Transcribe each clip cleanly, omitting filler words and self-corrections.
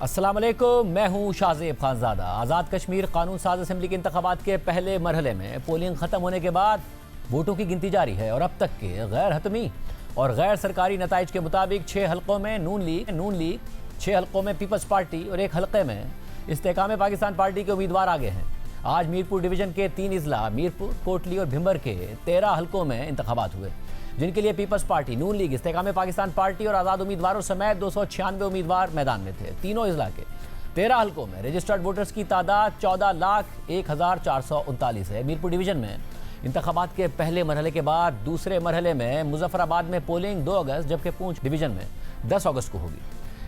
अस्सलाम वालेकुम, मैं हूं शाहजेब खानजादा। आज़ाद कश्मीर कानून साज असम्बली के इंतखाबात के पहले मरहले में पोलिंग ख़त्म होने के बाद वोटों की गिनती जारी है और अब तक के गैर हतमी और गैर सरकारी नताइज के मुताबिक 6 हलकों में नून लीग 6 हलकों में पीपल्स पार्टी और 1 हलके में इस्तेकाम पाकिस्तान पार्टी के उम्मीदवार आगे हैं। आज मीरपुर डिवीज़न के 3 अजला मीरपुर, कोटली और भिंबर के 13 हलकों में इंतखाबात हुए, जिनके लिए पीपल्स पार्टी, नून लीग, इस्तेकाम पाकिस्तान पार्टी और आज़ाद उम्मीदवारों समेत 296 उम्मीदवार मैदान में थे। तीनों अजला के 13 हलकों में रजिस्टर्ड वोटर्स की तादाद 14,01,439 है। मीरपुर डिवीज़न में इंतखाबात के पहले मरहले के बाद दूसरे मरहले में मुजफ्फराबाद में पोलिंग 2 अगस्त, जबकि पूंछ डिवीज़न में 10 अगस्त को होगी।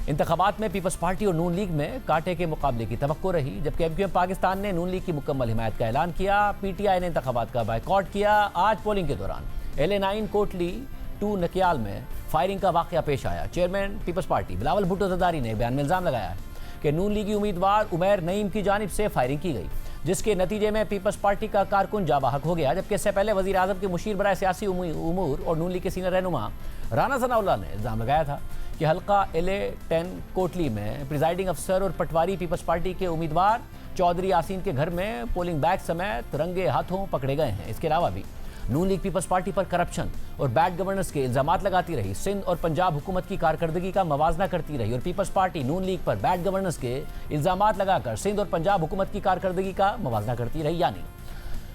इंतखाबात में पीपल्स पार्टी और नून लीग में कांटे के मुकाबले की तवक्को रही, जबकि MQM पाकिस्तान ने नून लीग की मुकम्मल हिमायत का ऐलान किया। PTI ने इंतखाबात का बायकॉट किया। आज पोलिंग के दौरान LA9 कोटली 2 नकियाल में फायरिंग का वाकया पेश आया। Chairman peoples party Bilawal Bhutto Zardari ने बयान में इल्ज़ाम लगाया है कि नून लीगी उम्मीदवार उमैर नईम की जानिब से फायरिंग की गई, जिसके नतीजे में पीपल्स पार्टी का कारकुन जाबाहक हो गया। जबकि इससे पहले वज़ीर आज़म के मुशीर बराए सियासी उमूर और नून लीग के सीनियर रहनुमा राना सनाउल्लाह ने इल्ज़ाम लगाया था कि हल्का LA10 कोटली में प्रिजाइडिंग अफसर और पटवारी पीपल्स पार्टी के उम्मीदवार चौधरी यासीन के घर में पोलिंग बैग समेत रंगे हाथों पकड़े गए हैं। इसके अलावा भी नून लीग पीपल्स पार्टी पर करप्शन और बैड गवर्नेंस के इल्जामात लगाती रही, सिंध और पंजाब हुकूमत की कारकर्दगी का मवाजना करती रही और पीपल्स पार्टी नून लीग पर बैड गवर्नेंस के इल्जामात लगाकर सिंध और पंजाब हुकूमत की कारकर्दगी का मवाजना करती रही। यानी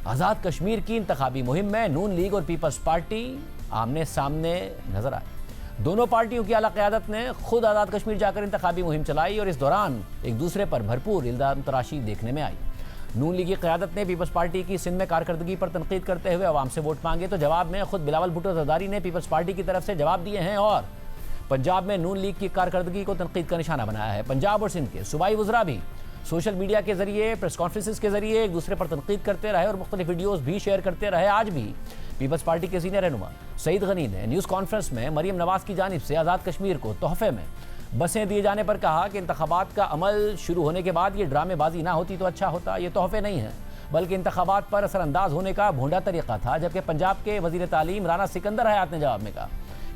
आज़ाद कश्मीर की इंतखाबी मुहिम में नून लीग और पीपल्स पार्टी आमने सामने नजर आए। दोनों पार्टियों की आला क़यादत ने खुद आज़ाद कश्मीर जाकर इंतखाबी मुहिम चलाई और इस दौरान एक दूसरे पर भरपूर इल्ज़ाम तराशी देखने में आई। नून लीग की क़यादत ने पीपल्स पार्टी की सिंध में कारकर्दगी पर तनकीद करते हुए अवाम से वोट मांगे, तो जवाब में खुद बिलावल भुट्टो जरदारी ने पीपल्स पार्टी की तरफ से जवाब दिए हैं और पंजाब में नून लीग की कारकर्दगी को तनकीद का निशाना बनाया है। पंजाब और सिंध के सूबाई वज़रा भी सोशल मीडिया के जरिए, प्रेस कॉन्फ्रेंसिस के जरिए एक दूसरे पर तनकीद करते रहे और मुख्तलिफ वीडियोज़ भी शेयर करते रहे। आज भी पीपल्स पार्टी के सीनियर रहनुमा सईद गनी ने न्यूज़ कॉन्फ्रेंस में मरीम नवाज़ की जानिब से आज़ाद कश्मीर को तोहफे में बसें दिए जाने पर कहा कि इंतखाबात का अमल शुरू होने के बाद ये ड्रामेबाजी ना होती तो अच्छा होता। ये तोहफे नहीं हैं, बल्कि इंतखाबात पर असरअंदाज होने का भोंडा तरीका था। जबकि पंजाब के वज़ीर तालीम राना सिकंदर हयात ने जवाब में कहा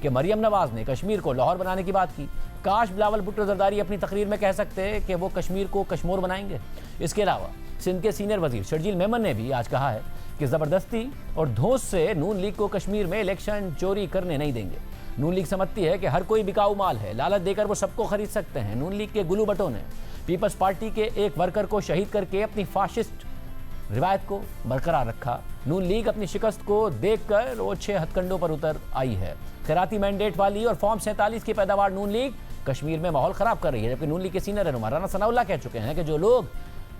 कि मरीम नवाज़ ने कश्मीर को लाहौर बनाने की बात की। काश बिलावल भुट्टो जरदारी अपनी तकरीर में कह सकते कि वो कश्मीर को कश्मोर बनाएंगे। इसके अलावा सिंध के सीनियर वज़ीर शर्जील मेमन ने भी आज कहा है कि ज़बरदस्ती और धौंस से नून लीग को कश्मीर में इलेक्शन चोरी करने नहीं देंगे। नून लीग समझती है कि हर कोई बिकाऊ माल है, लालच देकर वो सबको खरीद सकते हैं। नून लीग के गुलू भट्टो ने पीपल्स पार्टी के एक वर्कर को शहीद करके अपनी फाशिस्ट रिवायत को बरकरार रखा। नून लीग अपनी शिकस्त को देखकर वो 6 हथकंडों पर उतर आई है। खैराती मैंडेट वाली और फॉर्म 47 की पैदावार नून लीग कश्मीर में माहौल ख़राब कर रही है। जबकि नून लीग के सीनियर रहनुमा राना सनाउल्लाह कह चुके हैं कि जो लोग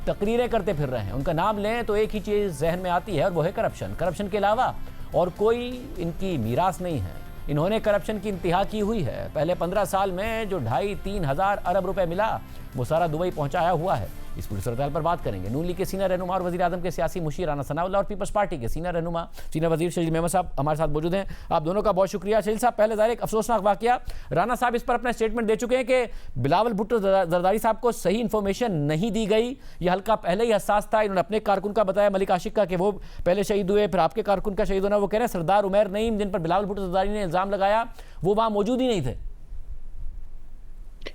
तकरीरें करते फिर रहे हैं उनका नाम लें तो एक ही चीज़ जहन में आती है और वो है करप्शन। करप्शन के अलावा और कोई इनकी मीरास नहीं है। इन्होंने करप्शन की इंतहा की हुई है। पहले 15 साल में जो 2.5-3 हज़ार अरब रुपए मिला वो सारा दुबई पहुंचाया हुआ है। इस पूरी सूरत पर बात करेंगे। नून लीग के सीनियर रहनुमा और वज़ीर आज़म के सियासी मुशीर राना सनाउल्लाह और पीपल्स पार्टी के सीनियर रहनुमा सीनियर वज़ीर शजील मेमन साहब हमारे साथ मौजूद हैं। आप दोनों का बहुत शुक्रिया। शजील साहब, पहले ज़ाहिर एक अफसोसनाक वाक़या, राना साहब इस पर अपना स्टेटमेंट दे चुके हैं कि बिलावल भुट्टो जरदारी साहब को सही इन्फॉर्मेशन नहीं दी गई। ये हल्का पहले ही हसास था। इन्होंने अपने कारकुन का बताया, मलिक आशिक का, कि वो पहले शहीद हुए, फिर आपके कारकुन का शहीद होना। वो कह रहे हैं सरदार उमैर नईम, जिन पर बिलावल भुट्टो जरदारी ने इल्ज़ाम लगाया, वो वहाँ मौजूद ही नहीं थे।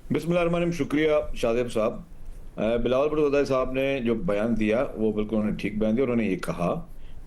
बिस्मिल्लाहिर्रहमानिर्रहीम। शुक्रिया शाहजेब साहब। बिलावल भुट्टो जरदारी साहब ने जो बयान दिया वो बिल्कुल उन्होंने ठीक बयान दिया। उन्होंने ये कहा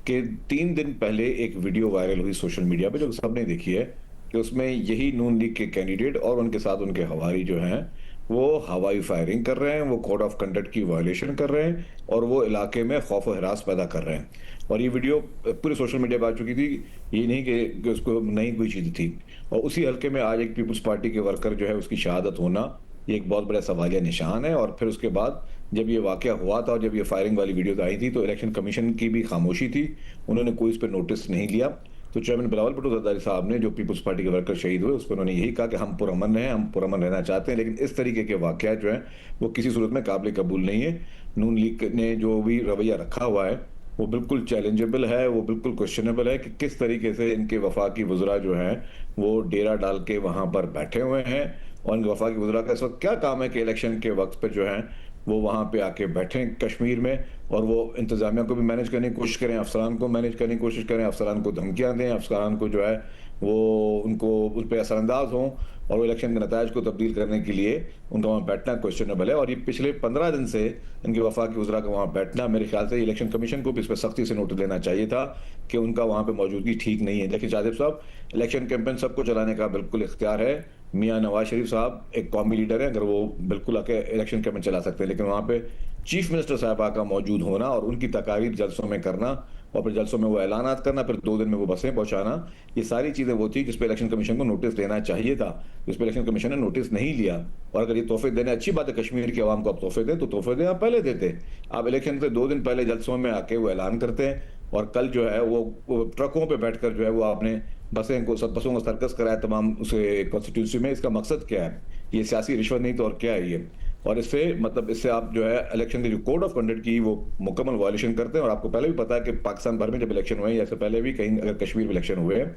कि 3 दिन पहले एक वीडियो वायरल हुई सोशल मीडिया पे, जो सबने देखी है, कि उसमें यही नून लीग के कैंडिडेट और उनके साथ उनके हवारी जो हैं वो हवाई फायरिंग कर रहे हैं, वो कोड ऑफ कंडक्ट की वायलेशन कर रहे हैं और वो इलाके में खौफ व हरास पैदा कर रहे हैं। और ये वीडियो पूरे सोशल मीडिया पर आ चुकी थी, ये नहीं कि उसको नई कोई चीज़ थी। और उसी हल्के में आज एक पीपल्स पार्टी के वर्कर जो है उसकी शहादत होना ये एक बहुत बड़ा सवालिया निशान है। और फिर उसके बाद जब ये वाक़या हुआ था और जब ये फायरिंग वाली वीडियोज़ आई थी तो इलेक्शन कमीशन की भी खामोशी थी, उन्होंने कोई इस पर नोटिस नहीं लिया। तो चेयरमैन बिलावल भुट्टो जरदारी साहब ने, जो पीपल्स पार्टी के वर्कर शहीद हुए, उस पर उन्होंने यही कहा कि हम पुरअमन हैं, हम पुरअमन रहना चाहते हैं, लेकिन इस तरीके के वाक़यात जो हैं वो किसी सूरत में काबिल कबूल नहीं है। नून लीग ने जो भी रवैया रखा हुआ है वो बिल्कुल चैलेंजेबल है, वो बिल्कुल क्वेश्चनेबल है कि किस तरीके से इनके वफाकी वज़रा जो हैं वो डेरा डाल के वहाँ पर बैठे हुए हैं। और इनके वफाकी वज़रा का इस वक्त क्या काम है कि इलेक्शन के वक्त पर जो है वो वहाँ पे आके बैठें कश्मीर में और वो इंतज़ामिया को भी मैनेज करने की कोशिश करें, अफसरान को मैनेज करने की कोशिश करें, अफसरान को धमकियाँ दें, अफसरान को जो है वो उनको उस पर असरअंदाज हों और वो इलेक्शन के नतायज को तब्दील करने के लिए उनका वहाँ बैठना क्वेश्चनेबल है। और ये पिछले 15 दिन से इनकी वफाकी वज़रा का वहाँ बैठना, मेरे ख्याल से इलेक्शन कमीशन को भी इस पर सख्ती से नोटिस लेना चाहिए था कि उनका वहाँ पे मौजूदगी ठीक नहीं है। देखिए शादिब साहब, इलेक्शन कैंपेन सबको चलाने का बिल्कुल इख्तियार है। मियाँ नवाज शरीफ साहब एक कौमी लीडर हैं, अगर वो बिल्कुल आके इलेक्शन कैंपेन चला सकते हैं, लेकिन वहाँ पे चीफ मिनिस्टर साहबा का मौजूद होना और उनकी तकारीर जलसों में करना और फिर जलसों में वो ऐलानात करना, फिर 2 दिन में वो बसें पहुंचाना, ये सारी चीज़ें वो थी जिस पे इलेक्शन कमीशन को नोटिस देना चाहिए था, जिस पे इलेक्शन कमीशन ने नोटिस नहीं लिया। और अगर ये तोहफे देने, अच्छी बात है कश्मीर की आवाम को आप तोहफे दें, तो तोहफे दें आप पहले देते। आप इलेक्शन से 2 दिन पहले जलसों में आके वो ऐलान करते हैं, और कल जो है वो ट्रकों पे बैठकर जो है वो आपने बसों को सर्कस कराया तमाम उसे कॉन्स्टिट्यूंसी में। इसका मकसद क्या है? ये सियासी रिश्वत नहीं तो और क्या है ये? और इससे मतलब इससे आप जो है इलेक्शन के जो कोड ऑफ कंडक्ट की वो मुकम्मल वायलेशन करते हैं। और आपको पहले भी पता है कि पाकिस्तान भर में जब इलेक्शन हुए हैं या इससे पहले भी कहीं अगर कश्मीर में इलेक्शन हुए हैं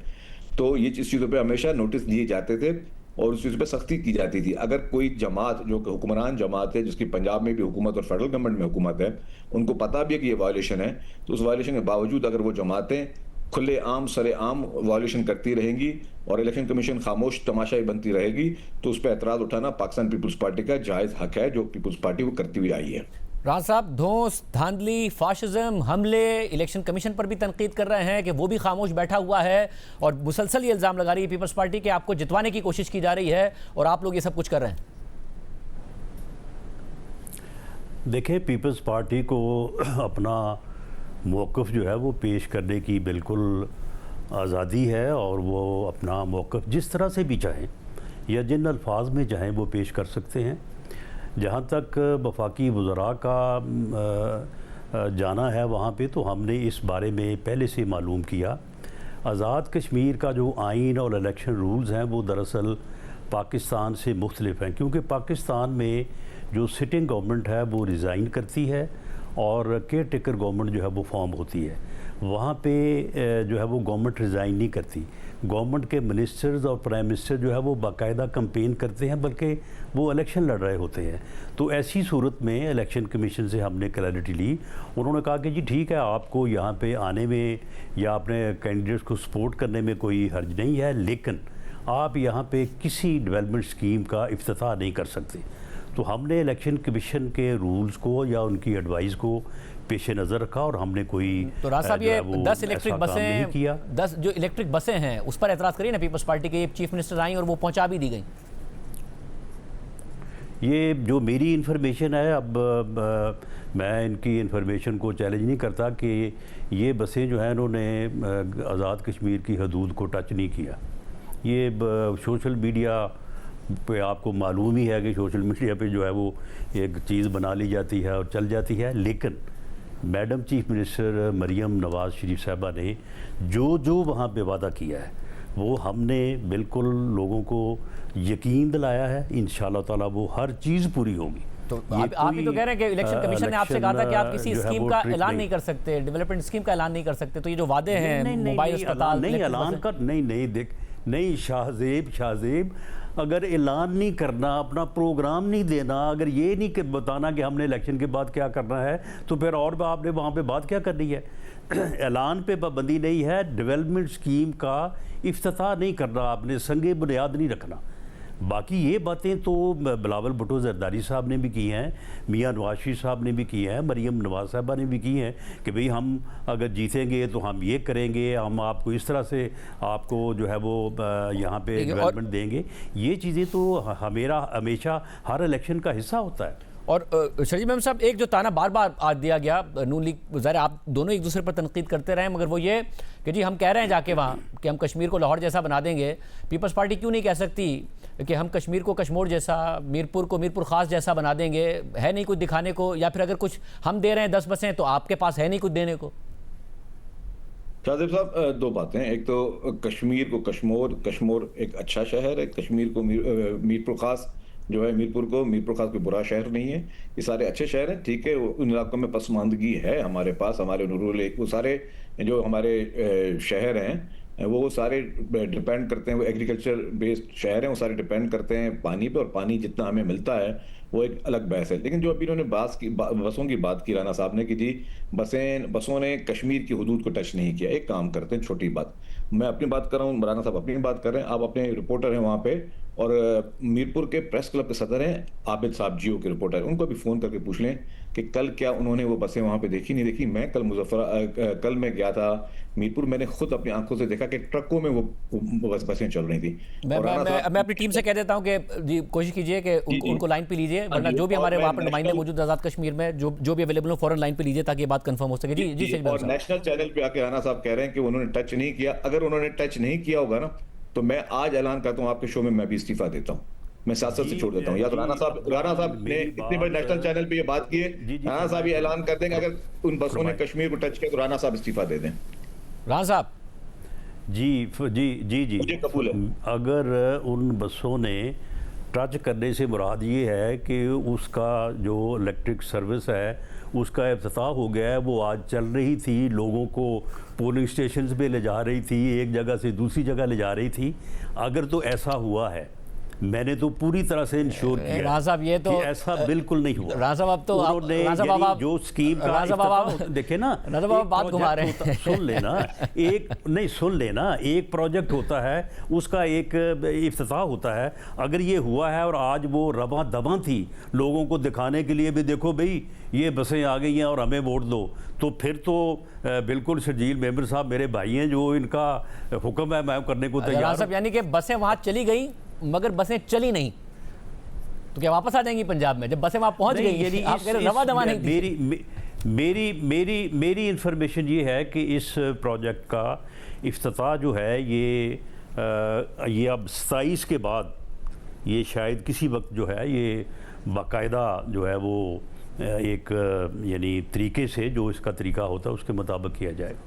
तो ये इस चीज़ों पे हमेशा नोटिस दिए जाते थे और उस चीज़ पे सख्ती की जाती थी। अगर कोई जमात जो हुक्मरान जमात है, जिसकी पंजाब में भी हुकूमत और फेडरल गवर्नमेंट में हुकूमत है, उनको पता भी है कि ये वायलेशन है, तो उस वायलेशन के बावजूद अगर वो जमातें खुले आम सरेआम वायलेशन करती रहेंगी और इलेक्शन कमीशन खामोश तमाशाई बनती रहेगी, तो उस पर एतराज़ उठाना पाकिस्तान पीपल्स पार्टी का जायज़ हक है, जो पीपल्स पार्टी वो करती हुई आई है। राना साहब, धौंस, धांधली, फाशिज्म, हमले, इलेक्शन कमीशन पर भी तनकीद कर रहे हैं कि वो भी खामोश बैठा हुआ है और मुसलसल ये इल्ज़ाम लगा रही है पीपल्स पार्टी कि आपको जितवाने की कोशिश की जा रही है और आप लोग ये सब कुछ कर रहे हैं। देखें, पीपल्स पार्टी को अपना मौक़िफ़ जो है वो पेश करने की बिल्कुल आज़ादी है और वो अपना मौक़िफ़ जिस तरह से भी चाहें या जिन अल्फाज में चाहें वो पेश कर सकते हैं। जहाँ तक वफाकी वज़रा का जाना है वहाँ पे, तो हमने इस बारे में पहले से मालूम किया। आज़ाद कश्मीर का जो आइन और इलेक्शन रूल्स हैं वो दरअसल पाकिस्तान से मुख्तलिफ हैं, क्योंकि पाकिस्तान में जो सिटिंग गवर्नमेंट है वो रिज़ाइन करती है और केयर टेकर गवर्नमेंट जो है वो फॉर्म होती है। वहाँ पे जो है वो गवर्नमेंट रिज़ाइन नहीं करती। गवर्नमेंट के मिनिस्टर्स और प्राइम मिनिस्टर जो है वो बाकायदा कैंपेन करते हैं, बल्कि वो इलेक्शन लड़ रहे होते हैं। तो ऐसी सूरत में इलेक्शन कमीशन से हमने क्लैरिटी ली। उन्होंने कहा कि जी ठीक है, आपको यहाँ पे आने में या अपने कैंडिडेट्स को सपोर्ट करने में कोई हर्ज नहीं है, लेकिन आप यहाँ पे किसी डेवलपमेंट स्कीम का इफ्तिताह नहीं कर सकते। तो हमने इलेक्शन कमीशन के रूल्स को या उनकी एडवाइस को पेश नज़र रखा और हमने कोई तो राज साहब ये 10 इलेक्ट्रिक बसें किया। 10 जो इलेक्ट्रिक बसें हैं उस पर एतराज़ करिए ना पीपल्स पार्टी के। चीफ मिनिस्टर आई और वो पहुंचा भी दी गई। ये जो मेरी इन्फॉर्मेशन है, अब मैं इनकी इन्फॉर्मेशन को चैलेंज नहीं करता कि ये बसें जो हैं इन्होंने आज़ाद कश्मीर की हदूद को टच नहीं किया। ये सोशल मीडिया पे आपको मालूम ही है कि सोशल मीडिया पे जो है वो एक चीज़ बना ली जाती है और चल जाती है। लेकिन madam chief minister Maryam Nawaz Sharif साहबा ने जो वहाँ पे वादा किया है वो हमने बिल्कुल लोगों को यकीन दिलाया है। इंशाल्लाह ताला वो हर चीज़ पूरी होगी। तो आप ही तो कह रहे हैं कि इलेक्शन कमीशन ने आपसे कहा था कि आप किसी स्कीम का ऐलान नहीं कर सकते, डेवलपमेंट स्कीम का ऐलान नहीं कर सकते। तो ये जो वादे हैं मोबाइल अस्पताल नहीं ऐलान कर नहीं शाहजेब, अगर ऐलान नहीं करना, अपना प्रोग्राम नहीं देना, अगर ये नहीं बताना कि हमने इलेक्शन के बाद क्या करना है, तो फिर और आपने वहाँ पे बात क्या करनी है? ऐलान पे पाबंदी नहीं है, डेवलपमेंट स्कीम का इफ्तिताह नहीं करना, आपने संगे बुनियाद नहीं रखना। बाकी ये बातें तो बिलावल भुट्टो जरदारी साहब ने भी की हैं, मियाँ नवाज शरीफ साहब ने भी की हैं, मरियम नवाज साहबा ने भी की हैं कि भाई हम अगर जीतेंगे तो हम ये करेंगे, हम आपको इस तरह से आपको जो है वो यहाँ पे डेवलपमेंट देंगे। ये चीज़ें तो हमेशा हर इलेक्शन का हिस्सा होता है। और शरीफ मेम साहब, एक जो ताना बार बार आज दिया गया, नून लीग ज़ाहिर आप दोनों एक दूसरे पर तनकीद करते रहे, मगर वो ये कि जी हम कह रहे हैं जाके वहाँ कि हम कश्मीर को लाहौर जैसा बना देंगे। पीपल्स पार्टी क्यों नहीं कह सकती कि हम कश्मीर को कश्मीर जैसा, मीरपुर को मीरपुर ख़ास जैसा बना देंगे? है नहीं कुछ दिखाने को, या फिर अगर कुछ हम दे रहे हैं 10 बसें तो आपके पास है नहीं कुछ देने को? शाहजेब साहब, 2 बातें। एक तो कश्मीर को कश्मोर एक अच्छा शहर है, कश्मीर को मीरपुर ख़ास जो है, मीरपुर ख़ास कोई बुरा शहर नहीं है, ये सारे अच्छे शहर हैं। ठीक है, उन इलाकों में पसमानदगी है हमारे पास, हमारे रूरल वो सारे जो हमारे शहर हैं वो सारे डिपेंड करते हैं, वो एग्रीकल्चर बेस्ड शहर हैं, वो सारे डिपेंड करते हैं पानी पे, और पानी जितना हमें मिलता है वो एक अलग बहस है। लेकिन जो अभी इन्होंने बसों की बात की राना साहब ने कि जी बसों ने कश्मीर की हदूद को टच नहीं किया। एक काम करते हैं, छोटी बात, मैं अपनी बात कर रहा हूँ, राना साहब अपनी बात कर रहे हैं, आप अपने रिपोर्टर हैं वहाँ पे, और मीरपुर के प्रेस क्लब के सदर हैं आबिद साहब, जियो के रिपोर्टर, उनको भी फोन करके पूछ लें कि कल क्या उन्होंने वो बसें वहां पे देखी नहीं देखी। मैं कल मैं गया था मीरपुर, मैंने खुद अपनी आंखों से देखा कि ट्रकों में वो बसें चल रही थी। मैं अपनी टीम से कह देता हूं कि जी कोशिश कीजिए कि उनको लाइन पे लीजिए, वरना जो भी हमारे वहां पर नुमाइंदे मौजूद आजाद कश्मीर में जो भी अवेलेबल हो फौरन लाइन पे लीजिए ताकि ये बात कंफर्म हो सके। जी जी और नेशनल चैनल पे आके राणा साहब कह रहे हैं कि उन्होंने टच नहीं किया। अगर उन्होंने टच नहीं किया होगा ना तो मैं आज ऐलान करता हूं आपके शो में मैं भी इस्तीफा देता हूं, मैं सियासत से छोड़ देता हूं। या तो राणा साहब ने इतनी बड़ी नेशनल चैनल पे ये बात की है, राणा साहब ये ऐलान कर देंगे अगर उन बसों ने कश्मीर को टच किया तो राणा साहब इस्तीफा दे दें। राणा साहब जी जी जी जी मुझे कबूल है। अगर उन बसों ने टच करने से मुराद ये है कि उसका जो इलेक्ट्रिक सर्विस है उसका इफ्तिताह हो गया है, वो आज चल रही थी, लोगों को पोलिंग स्टेशन पे ले जा रही थी, एक जगह से दूसरी जगह ले जा रही थी, अगर तो ऐसा हुआ है, मैंने तो पूरी तरह से इंश्योर किया राणा साहब ये तो कि ऐसा बिल्कुल नहीं हुआ। राणा साहब अब तो राणा साहब आप जो स्कीम का इफ्तिताह देखे ना, राणा साहब बात घुमा रहे हैं। सुन लेना एक प्रोजेक्ट होता है, उसका एक इफ्तिताह होता है। अगर ये हुआ है और आज वो रवा दवा थी लोगों को दिखाने के लिए भी देखो भाई ये बसें आ गई हैं और हमें वोट दो, तो फिर तो बिल्कुल शर्जील मेंबर साहब मेरे भाई हैं, जो इनका हुक्म है मैं करने को तैयार हूं। यानी कि बसें वहां चली गई मगर बसें चली नहीं, तो क्या वापस आ जाएंगी पंजाब में जब बसें वहां पहुंच गई? आप कह रहे रवा दवा नहीं थी। मेरी इंफॉर्मेशन ये है कि इस प्रोजेक्ट का इफ्तिताह जो है ये अब 27 के बाद ये शायद किसी वक्त जो है ये बाकायदा जो है वो एक यानी तरीके से जो इसका तरीका होता है उसके मुताबिक किया जाएगा।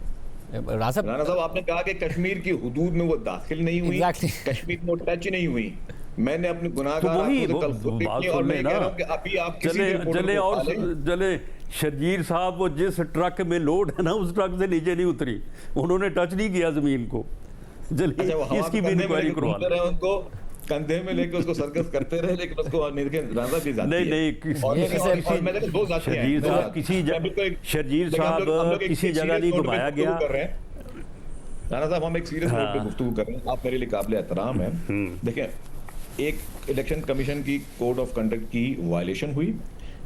राणा साहब आपने कहा कि कश्मीर की हुदूद में वो दाखिल नहीं हुई, कश्मीर में वो टच नहीं हुई। मैंने अपने चले शर्जील साहब वो जिस ट्रक में लोड है ना उस ट्रक से नीचे नहीं उतरी, उन्होंने टच नहीं किया जमीन को। चलिए इसकी भी इंक्वायरी करवा लें। उनको कंधे में लेके उसको सर्कस करते रहे, लेकिन उसको शर्जील साहब किसी जगह नहीं घुमाया गया। राणा साहब हम एक सीरियस नोट पे गुफ्तगू कर रहे हैं, आप मेरे लिए काबिल एहतराम है। देखें, एक इलेक्शन कमीशन की कोड ऑफ कंडक्ट की वायलेशन हुई,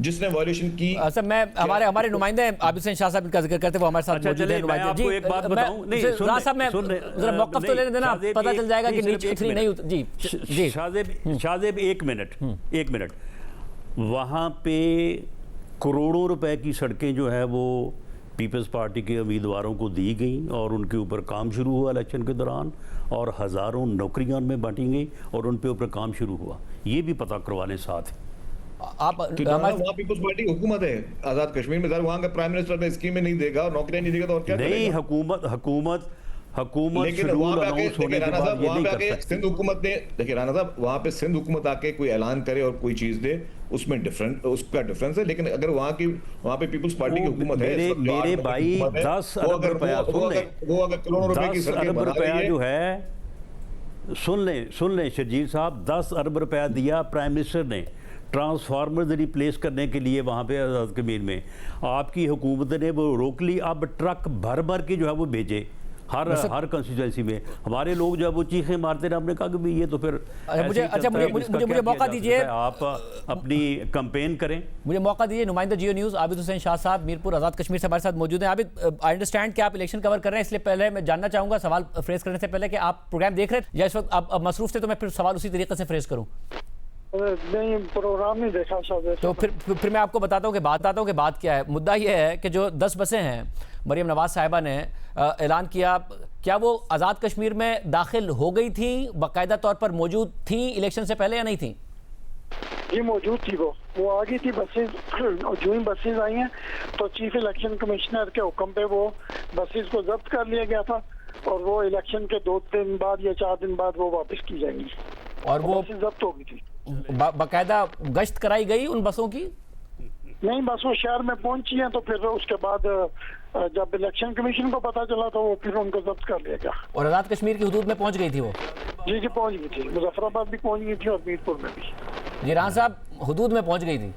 जिसने वायलेशन की सर मैं हमारे नुमाइंदे आबिद हुसैन शाह साहब का जिक्र करते हुए हमारे साथ मौजूद हैं नुमाइंदे। जी एक बात बताऊं, नहीं राणा साहब मैं जरा मौक़िफ़ तो लेने देना, पता चल जाएगा कि नीचे उतरी नहीं उतरी। जी शाहजेब एक मिनट वहाँ पे करोड़ों रुपए की सड़कें जो है वो पीपल्स पार्टी के उम्मीदवारों को दी गई और उनके ऊपर काम शुरू हुआ इलेक्शन के दौरान, और हज़ारों नौकरियां उनमें बांटी गई और उन पे ऊपर काम शुरू हुआ। ये भी पता करवाने साथ आप वहाँ पीपल्स पार्टी हुकूमत है आजाद कश्मीर में, सर वहाँ का प्राइम मिनिस्टर स्कीमें नहीं देगा और नौकरियां नहीं देगा तो और क्या नहीं, हुकूमत लेकिन वहाँ पे आके सिंध हुकूमत ने, देखिए राणा साहब वहाँ पे सिंध हुकूमत आके कोई ऐलान करे और कोई चीज दे उसमें उसका डिफरेंस है, लेकिन अगर वहाँ पे पीपल्स पार्टी की हुकूमत है, मेरे भाई 10 अरब रुपया वो अगर करोड़ों रुपए की सड़कें बना रही है जो है, सुन लें शर्जील साहब, 10 अरब रुपया दिया प्राइम मिनिस्टर ने ट्रांसफार्मर रिप्लेस करने के लिए वहाँ पे आज़ाद कश्मीर में। आपकी हुकूमत ने वो रोक ली, अब ट्रक भर भर के जो है वो भेजे हर कंस्टिट्यूएंसी में। हमारे लोग जो है वो चीखें मारते रहे, हमने कहा कि भाई ये तो फिर मुझे मौका दीजिए, आप अपनी कैंपेन करें। मुझे मौका दीजिए। नुमाइंदा जियो न्यूज़ आबिद हुसैन शाह साहब मीरपुर आज़ाद कश्मीर से हमारे साथ मौजूद हैं। आबिद, आई अंडरस्टैंड कि आप इलेक्शन कवर कर रहे हैं, इसलिए पहले मैं जानना चाहूँगा सवाल फ्रेज करने से पहले कि आप प्रोग्राम देख रहे थे या इस वक्त आप मसरूफ थे, तो मैं फिर सवाल उसी तरीके से फ्रेज करूँ। नहीं, प्रोग्राम नहीं देखा साहब। तो फिर मैं आपको बताता हूँ कि बात क्या है। मुद्दा ये है कि जो 10 बसें हैं मरियम नवाज साहिबा ने ऐलान किया, क्या वो आज़ाद कश्मीर में दाखिल हो गई थी, बाकायदा तौर पर मौजूद थी इलेक्शन से पहले या नहीं थी? ये मौजूद थी, वो आ गई थी बसेज, और जो ही बसेज आई हैं तो चीफ इलेक्शन कमिश्नर के हुक्म पे वो बसेज को जब्त कर लिया गया था और वो इलेक्शन के 2 दिन बाद या 4 दिन बाद वो वापस की जाएंगी और वो जब्त हो गई थी। बाकायदा गश्त कराई गई उन बसों की? नहीं, बस वो शहर में पहुंची हैं तो फिर उसके बाद जब इलेक्शन कमीशन को पता चला तो वो फिर उनको जब्त कर लिया गया। और आज़ाद कश्मीर की हुदूद में पहुंच गई थी वो? जी पहुंच गई थी, मुजफ्फराबाद भी पहुंच गई थी और मीरपुर में भी। जी राणा साहब, हुदूद में पहुंच गई थी।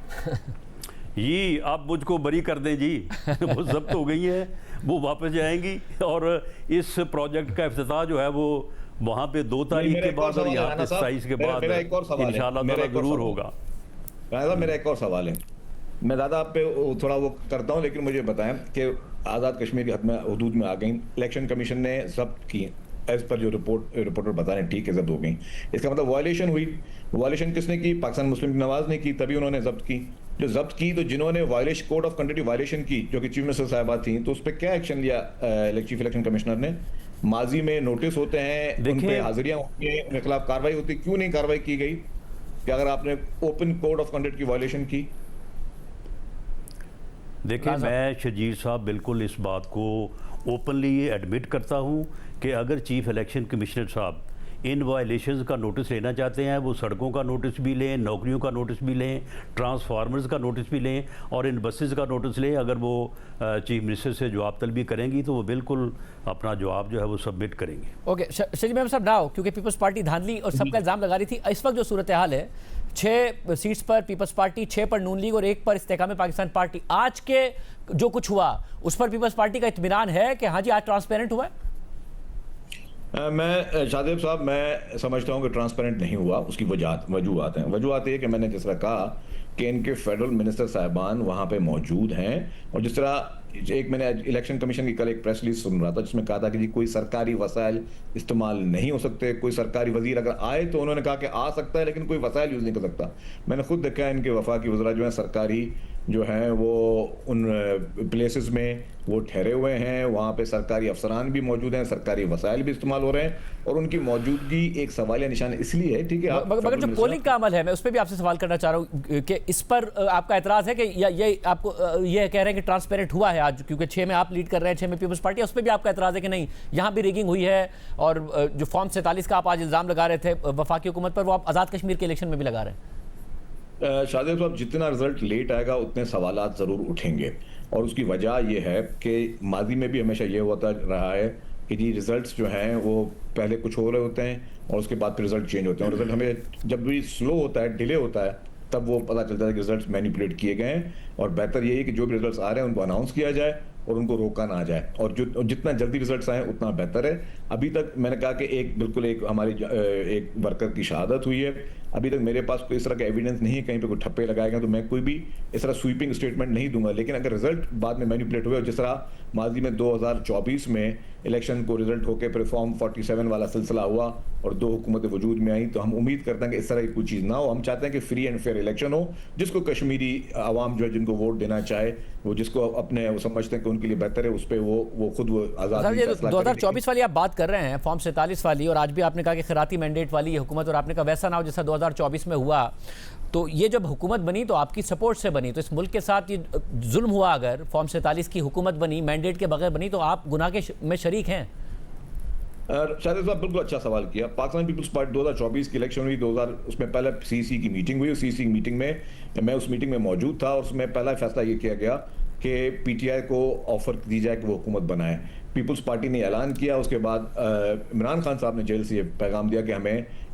जी आप मुझको बरी कर दें जी। वो जब्त हो गई है, वो वापस जाएंगी और इस प्रोजेक्ट का इफ्तिताह जो है वो वहाँ पे 2 तारीख मेरा के एक और बाद और सवाल है यहाँ राणा पे साहब, 27 के बाद मेरा एक और सवाल है, इंशाल्लाह मेरा ताला एक और जरूर सवाल। होगा। राणा साहब, मेरा एक और सवाल है। मैं दादा आप पे थोड़ा वो करता हूँ, लेकिन मुझे बताएं कि आज़ाद कश्मीर की हदूद में आ गई, इलेक्शन कमीशन ने जब्त की, एज पर जो रिपोर्टर बता रहे हैं, ठीक है जब्त हो गई, इसका मतलब वायलेशन हुई। वायलेशन किसने की? पाकिस्तान मुस्लिम लीग नवाज ने की, तभी उन्होंने जब्त की। जो जब्त की, तो जिन्होंने वायलेशन, कोड ऑफ कंडक्ट की वायलेशन की, जो कि चीफ मिनिस्टर साहिबा थी, तो उस पर क्या एक्शन लिया चीफ इलेक्शन कमिश्नर ने? माजी में नोटिस होते हैं, उन देखिए- पे हाजिरियां होती हैं, उनके खिलाफ कार्रवाई होती है, क्यों नहीं कार्रवाई की गई कि अगर आपने ओपन कोड ऑफ कंडक्ट की वायलेशन की? देखिए, राजा। मैं शजीर साहब बिल्कुल इस बात को ओपनली एडमिट करता हूँ कि अगर चीफ इलेक्शन कमिश्नर साहब इन वायलेशंस का नोटिस लेना चाहते हैं, वो सड़कों का नोटिस भी लें, नौकरियों का नोटिस भी लें, ट्रांसफार्मर्स का नोटिस भी लें और इन बसेस का नोटिस लें। अगर वो चीफ मिनिस्टर से जवाब तलबी करेंगी तो वो बिल्कुल अपना जवाब जो है वो सबमिट करेंगे। ओके, शजीब मेम साहब नाउ, क्योंकि पीपल्स पार्टी धांधली और सबका इल्जाम लगा रही थी, इस वक्त जो सूरत हाल है, 6 सीट्स पर पीपल्स पार्टी, 6 पर नून लीग और 1 पर इस्तेकाम पाकिस्तान पार्टी, आज के जो कुछ हुआ उस पर पीपल्स पार्टी का इत्मीनान है कि हाँ जी आज ट्रांसपेरेंट हुआ है? मैं शाहजेब साहब, मैं समझता हूं कि ट्रांसपेरेंट नहीं हुआ। उसकी वजूहत हैं। वजूहत ये कि मैंने जिस तरह कहा कि इनके फेडरल मिनिस्टर साहबान वहां पे मौजूद हैं, और जिस तरह एक मैंने इलेक्शन कमीशन की कल एक प्रेस रिलीज सुन रहा था जिसमें कहा था कि जी कोई सरकारी वसाइल इस्तेमाल नहीं हो सकते, कोई सरकारी वजीर अगर आए तो उन्होंने कहा कि आ सकता है लेकिन कोई वसाइल यूज़ नहीं कर सकता। मैंने खुद देखा है इनके वफाकी वज़रा जो हैं सरकारी जो हैं वो उन प्लेसेस में वो ठहरे हुए हैं, वहाँ पे सरकारी अफसरान भी मौजूद हैं, सरकारी वसाइल भी इस्तेमाल हो रहे हैं, और उनकी मौजूदगी एक सवालिया निशान इसलिए है, ठीक है। आप मगर जो पोलिंग का अमल है, मैं उस पर भी आपसे सवाल करना चाह रहा हूँ कि इस पर आपका एतराज़ है कि या ये आपको ये कह रहे हैं कि ट्रांसपेरेंट हुआ है आज, क्योंकि 6 में आप लीड कर रहे हैं, 6 में पीपल्स पार्टी, उस पर भी आपका एतराज़ है कि नहीं यहाँ भी रिगिंग हुई है? और जो फॉर्म 47 का आप आज इल्ज़ाम लगा रहे थे वफाकी हुकूमत पर, वो आप आज़ाद कश्मीर के इलेक्शन में भी लगा रहे हैं। शाहजेब साहब, जितना रिजल्ट लेट आएगा उतने सवालात ज़रूर उठेंगे, और उसकी वजह यह है कि माजी में भी हमेशा ये होता रहा है कि जी रिजल्ट्स जो हैं वो पहले कुछ हो रहे होते हैं और उसके बाद फिर रिजल्ट चेंज होते हैं, और रिजल्ट हमें जब भी स्लो होता है, डिले होता है, तब वो पता चलता है कि रिजल्ट्स मैनिपुलेट किए गए हैं। और बेहतर यही है कि जो भी रिजल्ट्स आ रहे हैं उनको अनाउंस किया जाए और उनको रोका ना जाए, और जितना जल्दी रिजल्ट्स आए उतना बेहतर है। अभी तक मैंने कहा कि एक हमारी एक वर्कर की शहादत हुई है, अभी तक मेरे पास कोई इस तरह का एविडेंस नहीं है कहीं पे कोई ठप्पे लगाए गए, तो मैं कोई भी इस तरह स्वीपिंग स्टेटमेंट नहीं दूंगा। लेकिन अगर रिजल्ट बाद में मैनिपुलेट हुए, और जिस तरह माजी में 2024 में इलेक्शन को रिजल्ट होकर फिर फॉर्म 47 वाला सिलसिला हुआ और 2 हुकूमतें वजूद में आई, तो हम उम्मीद करते हैं कि इस तरह की कोई चीज़ ना हो। हम चाहते हैं कि फ्री एंड फेयर इलेक्शन हो, जिसको कश्मीरी आवाम जो है जिनको वोट देना चाहे, वो जिसको अपने वो समझते हैं कि उनके लिए बेहतर है, उस पर वो खुद वो आज़ाद। 2024 वाली आप बात कर रहे हैं, फॉर्म 47 वाली, और आज भी आपने कहा कि खैराती मैंडेट वाली हुकूमत, और आपने कहा वैसा ना हो जैसा 2024 में हुआ। तो ये जब हुकूमत बनी तो आपकी सपोर्ट से बनी, तो इस मुल्क के साथ ये जुल्म हुआ, अगर फॉर्म 47 की हुकूमत बनी, मैंडेट के बगैर बनी, तो आप गुनाह में शरीक हैं? शाहिद साहब, बिल्कुल अच्छा सवाल किया। पाकिस्तान पीपल्स पार्टी 2024 की इलेक्शन हुई, 2000 उसमें पहले सीसी की मीटिंग हुई, सीसी की मीटिंग में मैं उस मीटिंग में मौजूद था, और उसमें पहला फैसला ये किया गया कि पीटीआई को ऑफर दी जाए कि वो हुकूमत बनाए। पीपल्स पार्टी ने ऐलान किया, उसके बाद इमरान खान साहब ने जेल से ये पैगाम दिया कि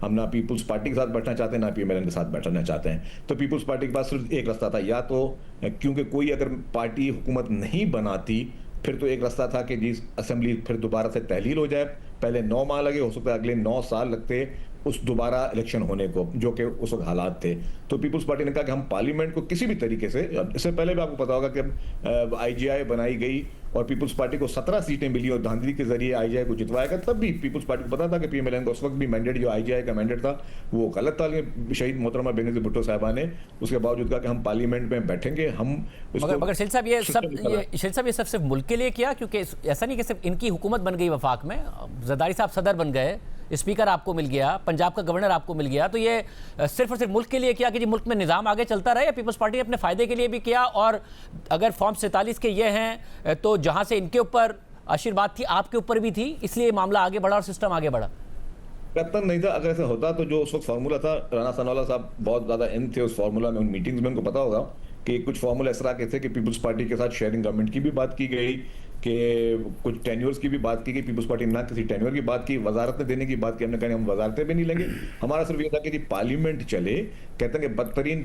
हम ना पीपल्स पार्टी के साथ बैठना चाहते हैं, ना पीएमएलएन के साथ बैठना चाहते हैं। तो पीपल्स पार्टी के पास सिर्फ एक रास्ता था, या तो क्योंकि कोई अगर पार्टी हुकूमत नहीं बनाती फिर तो एक रास्ता था कि जी असेंबली फिर दोबारा से तहलील हो जाए, पहले 9 माह लगे, हो सकता है अगले 9 साल लगते उस दोबारा इलेक्शन होने को, जो कि उस वक्त हालात थे। तो पीपल्स पार्टी ने कहा कि हम पार्लियामेंट को किसी भी तरीके से, इससे पहले भी आपको पता होगा कि आईजीआई बनाई गई और पीपल्स पार्टी को 17 सीटें मिली और धांधली के जरिए आईजीआई को जितवाया गया, तब भी पीपल्स पार्टी को पता था कि पीएमएलएन का उस वक्त भी मैंडेट जो आईजीआई का मैंडेट था वो गलत था। लेकिन शहीद मोहतरमा बेनज़ीर भुट्टो साहबा ने उसके बावजूद कहा कि हम पार्लियामेंट में बैठेंगे। हम मगर शहीद साहब ये सब सिर्फ मुल्क के लिए किया, क्योंकि ऐसा नहीं कि सिर्फ इनकी हुकूमत बन गई वफाक में, जरदारी साहब सदर बन गए, स्पीकर आपको मिल गया, पंजाब का गवर्नर आपको मिल गया, तो ये सिर्फ और सिर्फ मुल्क के लिए किया कि जी मुल्क में निज़ाम आगे चलता रहे, या पीपल्स पार्टी ने अपने फ़ायदे के लिए भी किया? और अगर फॉर्म 47 के ये हैं तो जहाँ से इनके ऊपर आशीर्वाद थी आपके ऊपर भी थी, इसलिए मामला आगे बढ़ा और सिस्टम आगे बढ़ा? कत्तन नहीं था। अगर ऐसा होता तो जो उस वक्त फार्मूला था, राना सनाउल्लाह साहब बहुत ज़्यादा इन थे उस फार्मूला में, उन मीटिंग्स में उनको पता होगा कि कुछ फार्मूला इस तरह के थे कि पीपल्स पार्टी के साथ शेयरिंग गवर्नमेंट की भी बात की गई, कि कुछ टेन्योर्स की भी बात की गई, पीपल्स पार्टी ने ना किसी टेन्योर की बात की, वजारतें देने की बात की, हमने कहा हम वजारतें भी नहीं लेंगे, हमारा सिर्फ ये था कि जी पार्लियामेंट चले। कहते हैं कि बदतरीन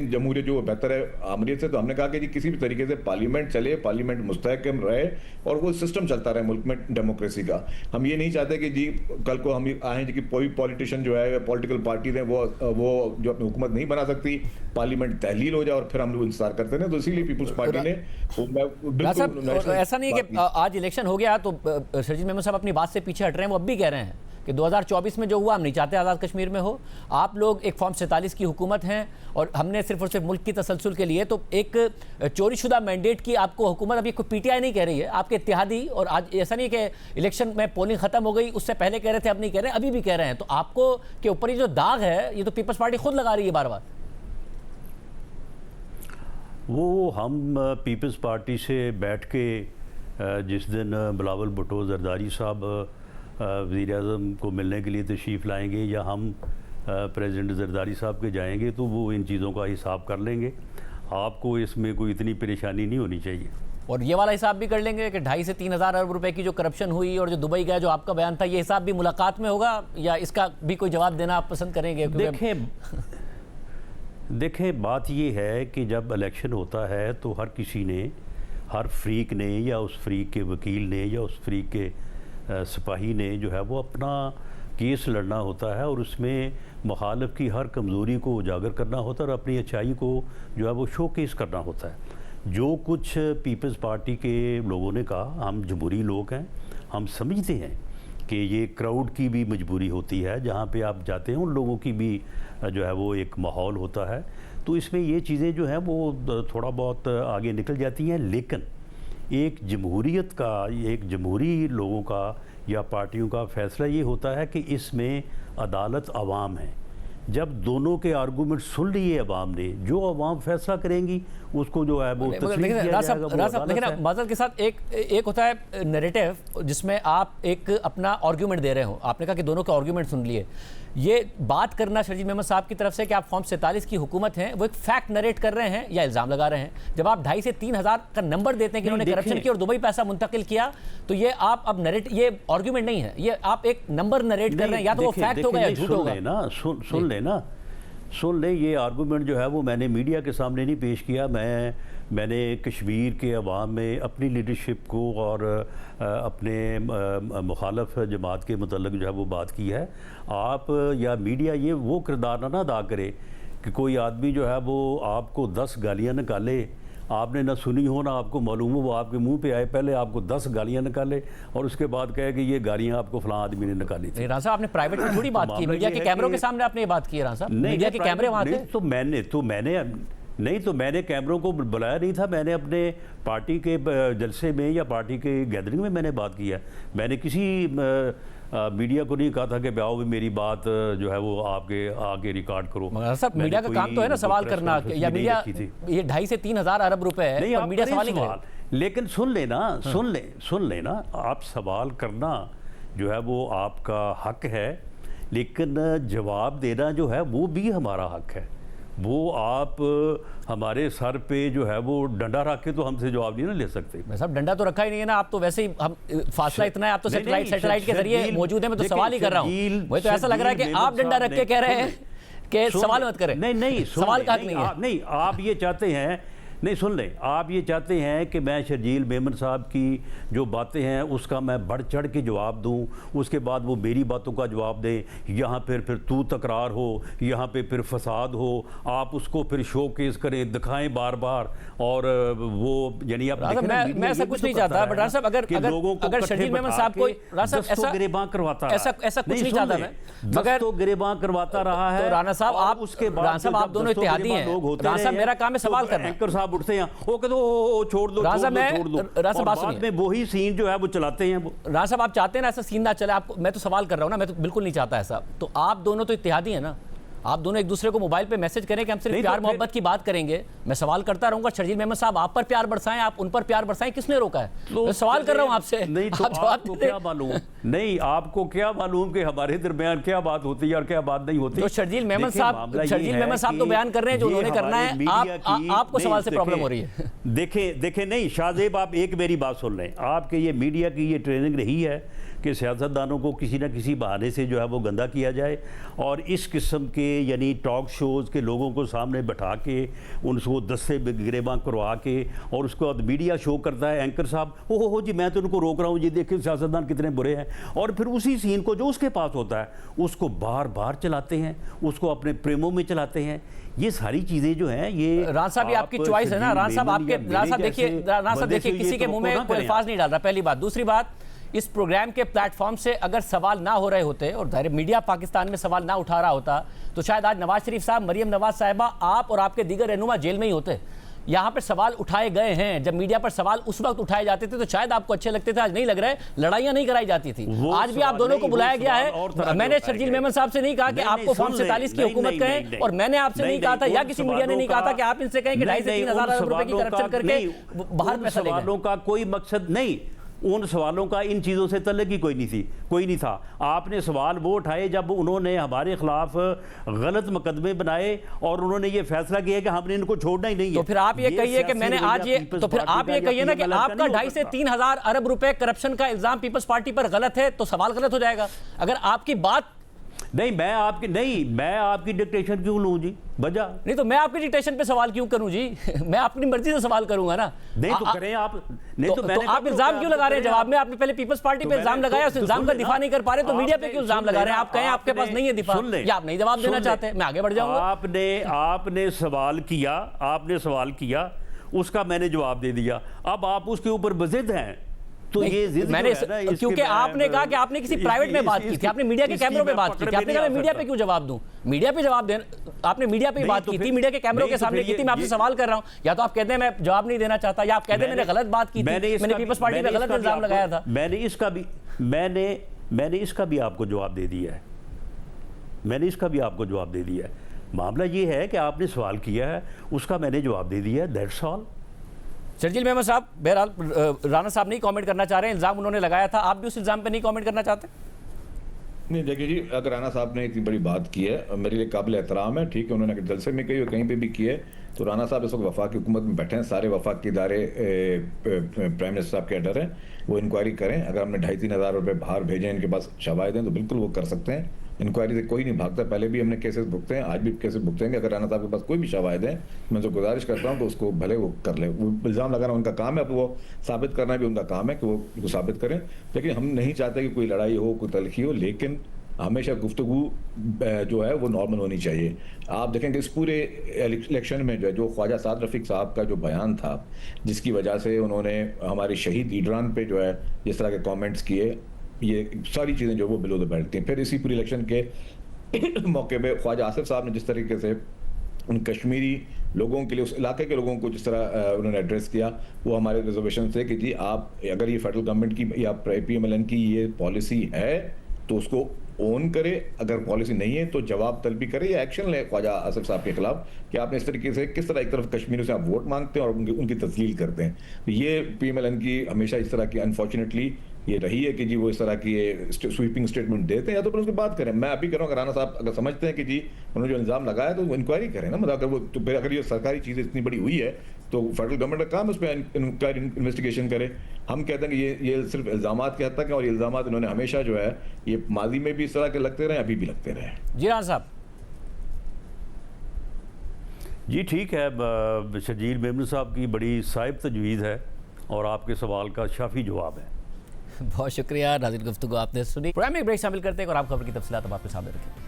जमहूरियत जो बेहतर है आमरीत से, तो हमने कहा कि जी किसी भी तरीके से पार्लियामेंट चले, पार्लियामेंट मुस्तहकम रहे और वो सिस्टम चलता रहे मुल्क में डेमोक्रेसी का। हम ये नहीं चाहते कि जी कल को हम आए जी कि कोई पॉलिटिशियन जो है, पॉलिटिकल पार्टी है, वो जो अपनी हुकूमत नहीं बना सकती, पार्लियामेंट तहलील हो जाए और फिर हम लोग इंतजार करते हैं। तो इसीलिए पीपल्स पार्टी ने और ऐसा नहीं है कि आज इलेक्शन हो गया तो शरजील मेमन साहब अपनी बात से पीछे हट रहे हैं। वो अब भी कह रहे हैं कि 2024 में जो हुआ हम नहीं चाहते आज़ाद कश्मीर में हो। आप लोग एक फॉर्म 47 की हुकूमत हैं और हमने सिर्फ और सिर्फ मुल्क की तसलसल के लिए, तो एक चोरीशुदा मैंडेट की आपको हुकूमत, अभी कोई पीटीआई नहीं कह रही है, आपके इत्तेहादी, और आज ऐसा नहीं कि इलेक्शन में पोलिंग खत्म हो गई, उससे पहले कह रहे थे अब नहीं कह रहे, अभी भी कह रहे हैं। तो आपको के ऊपर ये जो दाग है ये तो पीपल्स पार्टी खुद लगा रही है बार बार। वो हम पीपल्स पार्टी से बैठ के जिस दिन बिलावल भुट्टो जरदारी साहब वज़ीर-ए-आज़म को मिलने के लिए तशरीफ़ लाएंगे या हम प्रेसिडेंट जरदारी साहब के जाएंगे, तो वो इन चीज़ों का हिसाब कर लेंगे। आपको इसमें कोई इतनी परेशानी नहीं होनी चाहिए। और ये वाला हिसाब भी कर लेंगे कि 2.5 से 3 हज़ार अरब रुपए की जो करप्शन हुई और जो दुबई गया जो आपका बयान था, ये हिसाब भी मुलाकात में होगा या इसका भी कोई जवाब देना आप पसंद करेंगे? देखें बात ये है कि जब इलेक्शन होता है तो हर किसी ने, हर फ्रीक ने या उस फ्रीक के वकील ने या उस फ्रीक के सिपाही ने जो है वो अपना केस लड़ना होता है और उसमें मुखालिफ की हर कमज़ोरी को उजागर करना होता है और अपनी अच्छाई को जो है वो शोकेस करना होता है। जो कुछ पीपल्स पार्टी के लोगों ने कहा, हम जमहूरी लोग हैं, हम समझते हैं कि ये क्राउड की भी मजबूरी होती है, जहाँ पे आप जाते हैं उन लोगों की भी जो है वो एक माहौल होता है, तो इसमें ये चीज़ें जो हैं वो थोड़ा बहुत आगे निकल जाती हैं। लेकिन एक जमहूरियत का, एक जमहूरी लोगों का या पार्टियों का फ़ैसला ये होता है कि इसमें अदालत अवाम है। जब दोनों के आर्गूमेंट सुन लिए अवाम ने, जो अवाम फैसला करेंगी उसको जो है वो तस्लीम किया जाएगा। लेकिन माजरत के साथ एक होता है नैरेटिव जिसमें आप एक अपना आर्गूमेंट दे रहे हो। आपने कहा कि दोनों के आर्गूमेंट सुन लिए। ये बात करना शरजील मेमन साहब की तरफ से कि आप फॉर्म 47 की हुकूमत हैं, वो एक फैक्ट नरेट कर रहे हैं या इल्ज़ाम लगा रहे हैं? जब आप 2.5 से 3 हज़ार का नंबर देते हैं कि उन्होंने करप्शन की और दुबई पैसा मुंतकिल किया, तो ये आप अब नरेट, ये आर्गूमेंट नहीं है, ये आप एक नंबर नरेट कर रहे हैं। या तो वो फैक्ट होगा या झूठ होगा। सुन ले, ये आर्गूमेंट जो है वो मैंने मीडिया के सामने नहीं पेश किया। मैंने कश्मीर के अवाम में अपनी लीडरशिप को और अपने मुखालफ जमात के मतलब जो है वो बात की है। आप या मीडिया ये वो किरदार ना अदा करे कि कोई आदमी जो है वो आपको 10 गालियाँ निकाले, आपने ना सुनी हो ना आपको मालूम हो, वो आपके मुंह पे आए, पहले आपको 10 गालियां निकाले और उसके बाद कहे कि ये गालियां आपको फलां आदमी ने निकाली थी। राना साहब आपने प्राइवेट में थोड़ी बात की, मीडिया के कैमरों के सामने आपने ये बात की। राना साहब मीडिया के कैमरे वहां थे। तो मैंने कैमरों को बुलाया नहीं था। मैंने अपने पार्टी के जलसे में या पार्टी के गैदरिंग में मैंने बात किया। मैंने किसी मीडिया को नहीं कहा था कि आओ भी मेरी बात जो है वो आपके आगे रिकॉर्ड करो। सब मीडिया का काम तो है ना सवाल करना, या मीडिया ये 2.5 से 3 हज़ार अरब रुपए है, नहीं मीडिया सवाल नहीं। लेकिन सुन लेना आप सवाल करना जो है वो आपका हक है, लेकिन जवाब देना जो है वो भी हमारा हक है। वो आप हमारे सर पे जो है वो डंडा रख के तो हमसे जवाब नहीं ना ले सकते। साहब डंडा तो रखा ही नहीं है ना, आप तो वैसे ही हम फासला इतना है, आप तो सैटेलाइट के जरिए मौजूद है। मैं तो सवाल ही कर रहा हूँ। मुझे तो ऐसा लग रहा है कि आप डंडा रख के कह रहे हैं कि सवाल मत करें। नहीं, सवाल का हक नहीं है। नहीं, आप ये चाहते हैं, नहीं सुन लें, आप ये चाहते हैं कि मैं शरजील मेमन साहब की जो बातें हैं उसका मैं बढ़ चढ़ के जवाब दूं, उसके बाद वो मेरी बातों का जवाब दें। यहाँ फिर तू तकरार हो, यहाँ पे फिर फसाद हो, आप उसको फिर शोकेस करें, दिखाएं बार बार। और वो यानी आप मैं ऐसा कुछ नहीं चाहता, बट राना साहब अगर शरजील मेमन साहब को ऐसा गिरेबां करवाता, ऐसा कुछ नहीं चाहता मैं, मगर तो गिरेबां करवाता रहा है। राना साहब आप, उसके बाद आप दोनों इत्तेहादी हैं। राना साहब मेरा काम है सवाल करना। उठते हैं वो कहते वो छोड़ दो, बाद में वही सीन जो है वो चलाते हैं। राना साहब आप चाहते हैं ना ऐसा सीन ना चले? आपको मैं तो सवाल कर रहा हूं ना, मैं तो बिल्कुल नहीं चाहता ऐसा। तो आप दोनों तो इत्तेहादी हैं ना, आप दोनों एक दूसरे को मोबाइल पे मैसेज करें कि हम सिर्फ प्यार मोहब्बत की बात करेंगे, मैं सवाल करता रहूंगा। शर्जील मेमन साहब आप पर प्यार बरसाएं, आप उन पर प्यार बरसाएं, किसने रोका है? मैं सवाल कर रहा हूं आपसे। नहीं तो आपको क्या मालूम, नहीं आपको क्या मालूम कि हमारे दरमियान क्या बात होती है और क्या बात नहीं होती? तो शर्जील मेमन साहब तो बयान कर रहे हैं जो उन्होंने करना है, आपको सवाल से प्रॉब्लम हो रही है। देखें नहीं शाहजेब, आप एक मेरी बात सुन लें। आपके ये मीडिया की ये ट्रेनिंग रही है कि सियासतदानों को किसी न किसी बहाने से जो है वो गंदा किया जाए, और इस किस्म के यानी टॉक शोज़ के लोगों को सामने बैठा के उनको दस्ते गिरेबां करवा के और उसके बाद मीडिया शो करता है एंकर साहब, हो जी मैं तो उनको रोक रहा हूँ, ये देखिए सियासतदान कितने बुरे हैं, और फिर उसी सीन को जो उसके पास होता है उसको बार बार चलाते हैं, उसको अपने प्रेमों में चलाते हैं। ये सारी चीजें जो हैं ये राना साहब, ये आपकी चॉइस है ना। राना साहब देखिए किसी के मुंह में कोई अल्फाज नहीं डाल रहा, पहली बात। दूसरी बात, इस प्रोग्राम के प्लेटफॉर्म से अगर सवाल ना हो रहे होते और मीडिया पाकिस्तान में सवाल ना उठा रहा होता तो शायद आज नवाज शरीफ साहब, मरियम नवाज साहिबा, आप और आपके दीगर रहनुमा जेल में ही होते। यहाँ पर सवाल उठाए गए हैं, जब मीडिया पर सवाल उस वक्त उठाए जाते थे तो शायद आपको अच्छे लगते थे, आज नहीं लग रहा है। लड़ाइयां नहीं कराई जाती थी, आज भी आप दोनों को बुलाया गया है। मैंने शर्जील मेमन साहब से नहीं कहा कि आपको फॉर्म 47 की हुकूमत कहें, और मैंने आपसे नहीं कहा था या किसी मीडिया ने नहीं कहा था कि आप इनसे कहें कि 2.5 से 3 हज़ार अरब रुपए की करप्शन करके बाहर पैसा ले गए। सवालों का कोई मकसद नहीं, उन सवालों का इन चीज़ों से तल्लुक ही कोई नहीं था। आपने सवाल वो उठाए जब उन्होंने हमारे खिलाफ गलत मुकदमे बनाए और उन्होंने ये फैसला किया कि हमने इनको छोड़ना ही नहीं है। तो फिर आप ये कहिए कि मैंने आज ये, तो फिर आप ये कहिए ना कि आपका 2.5 से 3 हज़ार अरब रुपए करप्शन का इल्जाम पीपल्स पार्टी पर गलत है, तो सवाल गलत हो जाएगा। अगर आपकी बात नहीं, मैं आपकी डिक्टेशन क्यों लूं जी? वजह नहीं तो मैं आपकी डिक्टेशन पे सवाल क्यों करूं जी? मैं अपनी मर्जी से सवाल करूंगा ना। नहीं तो करें आप, नहीं तो आप इल्जाम क्यों लगा रहे हैं? जवाब में आपने पहले पीपल्स पार्टी पे इल्जाम लगाया, उस इल्जाम का दिफा नहीं कर पा रहे, तो मीडिया पे क्यों इल्जाम लगा रहे हैं? आप कहें आपके पास नहीं है दिफा, या आप नहीं जवाब देना चाहते, मैं आगे बढ़ जाऊंगा। आपने सवाल किया, उसका मैंने जवाब दे दिया, अब आप उसके ऊपर बजिद हैं। तो ये मैंने क्योंकि आपने कहा कि आपने किसी प्राइवेट में बात की थी, आपने मीडिया के कैमरों पे बात की थी, आपने कहा मीडिया पे क्यों जवाब दूं? मीडिया पे जवाब देना, आपने मीडिया पे बात की थी, मीडिया के कैमरों के सामने की थी। मैं आपसे सवाल कर रहा हूं, या तो आप कहते हैं मैं जवाब नहीं देना चाहता, या आप कहते हैं मैंने गलत बात की थी, मैंने पीपल्स पार्टी पे गलत इल्जाम लगाया था। मैंने इसका भी आपको जवाब दे दिया है। मामला ये है कि आपने सवाल किया है, उसका मैंने जवाब दे दिया है, दैट्स ऑल। शर्जील मेमन साहब, बहरहाल राना साहब नहीं कमेंट करना चाह रहे हैं, इल्जाम उन्होंने लगाया था, आप भी उस इल्जाम पे नहीं कमेंट करना चाहते? नहीं देखिए जी, अगर राना साहब ने इतनी बड़ी बात की है, मेरे लिए काबिल एहतराम है, ठीक है, उन्होंने जलसे में कही और कहीं पे भी की है, तो राना साहब इस वक्त वफाक की हुकूमत में बैठे हैं, सारे वफाक के इदारे प्राइम मिनिस्टर साहब के अंडर हैं, वो इंक्वायरी करें। अगर हमने 2.5-3 हज़ार रुपये बाहर भेजे, इनके पास शवाहिद हैं, तो बिल्कुल वो कर सकते हैं। इंक्वायरी से कोई नहीं भागता, पहले भी हमने केसेस भुगते हैं, आज भी केसेस भुगतेंगे। अगर राना साहब के पास कोई भी शवाहिद है, मैं तो गुजारिश करता हूँ कि उसको भले वो कर ले। वो इल्ज़ाम लगाना उनका काम है, अब वो साबित करना भी उनका काम है कि वो साबित करें। लेकिन हम नहीं चाहते कि कोई लड़ाई हो, कोई तलखी हो, लेकिन हमेशा गुफ्तगू जो है वो नॉर्मल होनी चाहिए। आप देखेंगे इस पूरे इलेक्शन में जो ख्वाजा साद रफ़ीक साहब का जो बयान था, जिसकी वजह से उन्होंने हमारे शहीद लीडरान पे जो है जिस तरह के कमेंट्स किए, ये सारी चीज़ें जो वो बिलो द बेल्ट थी। फिर इसी पूरी इलेक्शन के मौके पे ख्वाजा आसिफ साहब ने जिस तरीके से उन कश्मीरी लोगों के लिए, उस इलाके के लोगों को जिस तरह उन्होंने एड्रेस किया, वो हमारे रिजर्वेशन से कि जी आप अगर ये फेडरल गवर्नमेंट की या PMLN की ये पॉलिसी है तो उसको ओन करे, अगर पॉलिसी नहीं है तो जवाब तलबी करे या एक्शन ले ख्वाजा आसिफ साहब के खिलाफ कि आपने इस तरीके से किस तरह एक तरफ कश्मीरियों से आप वोट मांगते हैं और उनकी तस्लील करते हैं। तो ये PMLN की हमेशा इस तरह की अनफॉर्चुनेटली ये रही है कि जी वो इस तरह की स्वीपिंग स्टेटमेंट देते हैं, या तो फिर उसकी बात करें। मैं अभी कह रहा हूँ, राना साहब अगर समझते हैं कि जी उन्होंने जो इल्ज़ाम लगाया तो वो इंक्वायरी करें ना, मतलब अगर वो तो फिर अगर ये सरकारी चीज़ इतनी बड़ी हुई है तो फेडरल गवर्नमेंट का काम उस पर इंक्वायरी इन्वेस्टिगेशन करे। हम कहते हैं कि ये सिर्फ इल्ज़ाम के हद तक है, और ये इल्ज़ाम इन्होंने हमेशा जो है ये माजी में भी इस तरह के लगते रहे, अभी भी लगते रहे। जी राना साहब। जी ठीक है, शर्जील मेमन साहब की बड़ी साहिब तजवीज़ है और आपके सवाल का शाफी जवाब है। बहुत शुक्रिया। नाज़रीन, गुफ्तगू आपने सुनी। प्रोग्राम में एक ब्रेक शामिल करते हैं और आप खबर की तफसीलात अब आपके सामने रखें।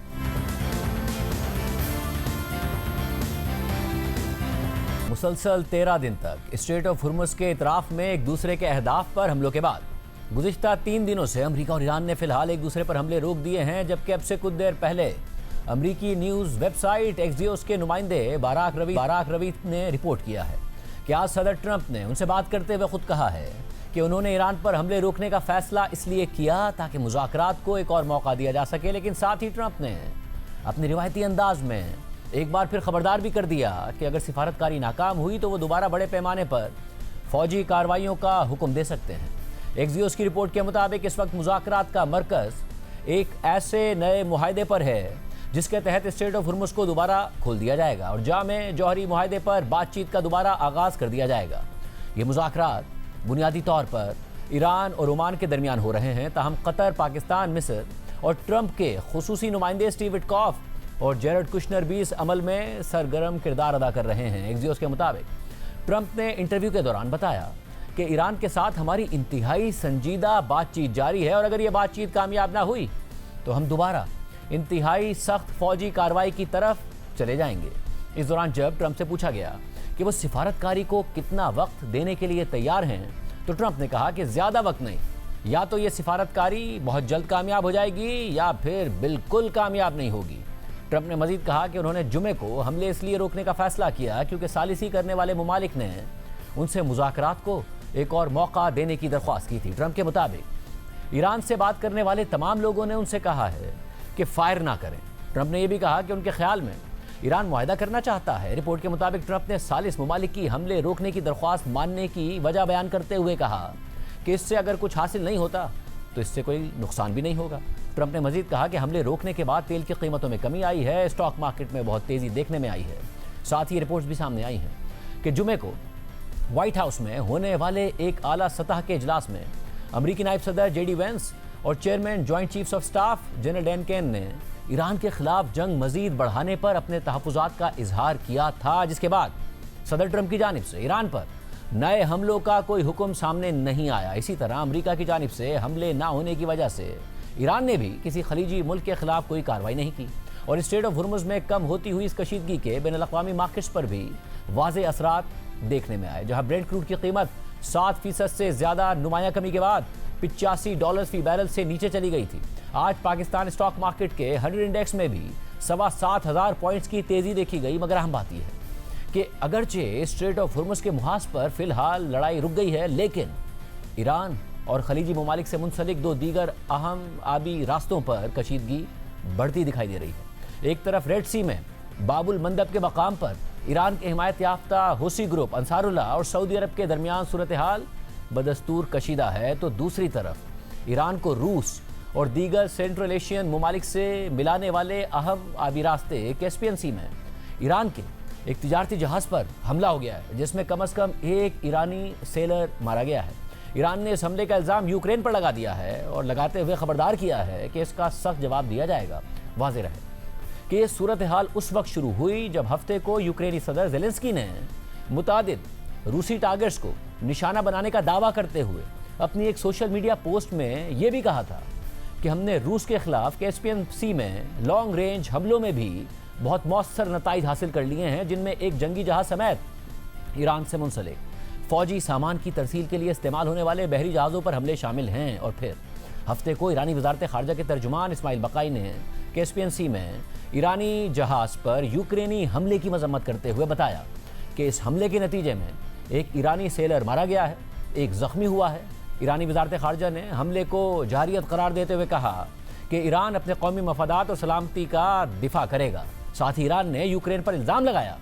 मुसलसल 13 दिन तक स्ट्रेट ऑफ हुर्मुज़ के इतराफ में एक दूसरे के अहदाफ पर हमलों के बाद गुज़िश्ता 3 दिनों से अमरीका और ईरान ने फिलहाल एक दूसरे पर हमले रोक दिए हैं, जबकि अब से कुछ देर पहले अमरीकी न्यूज़ वेबसाइट एक्सियोस के नुमाइंदे बाराक रवी ने रिपोर्ट किया है कि आज सदर ट्रंप ने उनसे बात करते हुए खुद कहा है कि उन्होंने ईरान पर हमले रोकने का फैसला इसलिए किया ताकि मुज़ाकरात को एक और मौका दिया जा सके, लेकिन साथ ही ट्रंप ने अपने रिवायती अंदाज में एक बार फिर खबरदार भी कर दिया कि अगर सिफारतकारी नाकाम हुई तो वो दोबारा बड़े पैमाने पर फौजी कार्रवाइयों का हुक्म दे सकते हैं। एक्सियोस की रिपोर्ट के मुताबिक इस वक्त मुज़ाकरात का मरकज एक ऐसे नए मुआहदे पर है जिसके तहत स्ट्रेट ऑफ हुर्मुज़ को दोबारा खोल दिया जाएगा और जामे जौहरी मुआहदे पर बातचीत का दोबारा आगाज कर दिया जाएगा। ये मुज़ाकरात बुनियादी तौर पर ईरान और ओमान के दरमियान हो रहे हैं, ताहम कतर, पाकिस्तान, मिस्र और ट्रंप के खुसूसी नुमाइंदे स्टीव विटकॉफ और जेरेड कुशनर भी इस अमल में सरगर्म किरदार अदा कर रहे हैं। एक्सियोस के मुताबिक ट्रंप ने इंटरव्यू के दौरान बताया कि ईरान के साथ हमारी इंतहाई संजीदा बातचीत जारी है और अगर ये बातचीत कामयाब ना हुई तो हम दोबारा इंतहाई सख्त फौजी कार्रवाई की तरफ चले जाएंगे। इस दौरान जब ट्रंप से पूछा गया कि वो सिफारतकारी को कितना वक्त देने के लिए तैयार हैं तो ट्रंप ने कहा कि ज़्यादा वक्त नहीं, या तो ये सिफारतकारी बहुत जल्द कामयाब हो जाएगी या फिर बिल्कुल कामयाब नहीं होगी। ट्रंप ने मजीद कहा कि उन्होंने जुमे को हमले इसलिए रोकने का फैसला किया क्योंकि सालिसी करने वाले मुमालिक ने उनसे मुज़ाकरात को एक और मौका देने की दरख्वास्त की थी। ट्रंप के मुताबिक ईरान से बात करने वाले तमाम लोगों ने उनसे कहा है कि फायर ना करें। ट्रंप ने यह भी कहा कि उनके ख्याल में ईरान मुआहदा करना चाहता है। रिपोर्ट के मुताबिक ट्रंप ने सालिस मुमालिक की हमले रोकने की दरख्वास्त मानने की वजह बयान करते हुए कहा कि इससे अगर कुछ हासिल नहीं होता तो इससे कोई नुकसान भी नहीं होगा। ट्रंप ने मजीद कहा कि हमले रोकने के बाद तेल की कीमतों में कमी आई है, स्टॉक मार्केट में बहुत तेज़ी देखने में आई है। साथ ही रिपोर्ट्स भी सामने आई हैं कि जुमे को व्हाइट हाउस में होने वाले एक आला सतह के इजलास में अमरीकी नायब सदर जेडी वेंस और chairman joint chiefs of staff general Dan Caine ने ईरान के खिलाफ जंग मजीद बढ़ाने पर अपने तहफ़्फ़ुज़ात का इजहार किया था, जिसके बाद सदर ट्रंप की जानिब से ईरान पर नए हमलों का कोई हुक्म सामने नहीं आया। इसी तरह अमरीका की जानिब से हमले ना होने की वजह से ईरान ने भी किसी खलीजी मुल्क के खिलाफ कोई कार्रवाई नहीं की और स्ट्रेट ऑफ हुर्मुज़ में कम होती हुई इस कशीदगी के बैनुल अक़वामी मार्केट्स पर भी वाज़े असरात देखने में आए, जहां ब्रेंट क्रूड की कीमत 7% से ज़्यादा नुमाया कमी के बाद $85 फी बैरल से नीचे चली गई थी। आज पाकिस्तान स्टॉक मार्केट के 100 इंडेक्स में भी 7,500 पॉइंट्स की तेज़ी देखी गई, मगर अहम बात यह है कि अगरचे स्ट्रेट ऑफ हुर्मुज़ के मुहाज पर फिलहाल लड़ाई रुक गई है, लेकिन ईरान और खलीजी ममालिक से मुंसलिक दो दीगर अहम आबी रास्तों पर कशीदगी बढ़ती दिखाई दे रही है। एक तरफ रेड सी में बाबुल मंदब के मकाम पर ईरान के हिमायत याफ्ता हुसी ग्रुप, अंसारुल्लाह और सऊदी अरब के दरमियान सूरत हाल बदस्तूर कशीदा है, तो दूसरी तरफ ईरान को रूस और दीगर सेंट्रल एशियन ममालिक से मिलाने वाले अहम आबी रास्ते कैस्पियन सी में ईरान के एक तिजारती जहाज़ पर हमला हो गया है, जिसमें कम अज़ कम एक ईरानी सेलर मारा गया है। ईरान ने इस हमले का इल्ज़ाम यूक्रेन पर लगा दिया है और लगाते हुए खबरदार किया है कि इसका सख्त जवाब दिया जाएगा। वाज़ेह रहे कि ये सूरत हाल उस वक्त शुरू हुई जब हफ्ते को यूक्रेनी सदर ज़ेलेंस्की ने मुतादिद रूसी टारगेट्स को निशाना बनाने का दावा करते हुए अपनी एक सोशल मीडिया पोस्ट में ये भी कहा था कि हमने रूस के खिलाफ कैस्पियन सी में लॉन्ग रेंज हमलों में भी बहुत मौसर नताइज हासिल कर लिए हैं, जिनमें एक जंगी जहाज समेत ईरान से मुंसलिक फौजी सामान की तरसील के लिए इस्तेमाल होने वाले बहरी जहाज़ों पर हमले शामिल हैं। और फिर हफ्ते को ईरानी वजारत खारजा के तर्जुमान इस्माइल बकाई ने कैस्पियन सी में ईरानी जहाज़ पर यूक्रेनी हमले की मजम्मत करते हुए बताया कि इस हमले के नतीजे में एक ईरानी सेलर मारा गया है, एक ज़ख्मी हुआ है। ईरानी वजारत खारजा ने हमले को जारियत करार देते हुए कहा कि ईरान अपने कौमी मफादात और सलामती का दिफा करेगा। साथ ही ईरान ने यूक्रेन पर इल्ज़ाम लगाया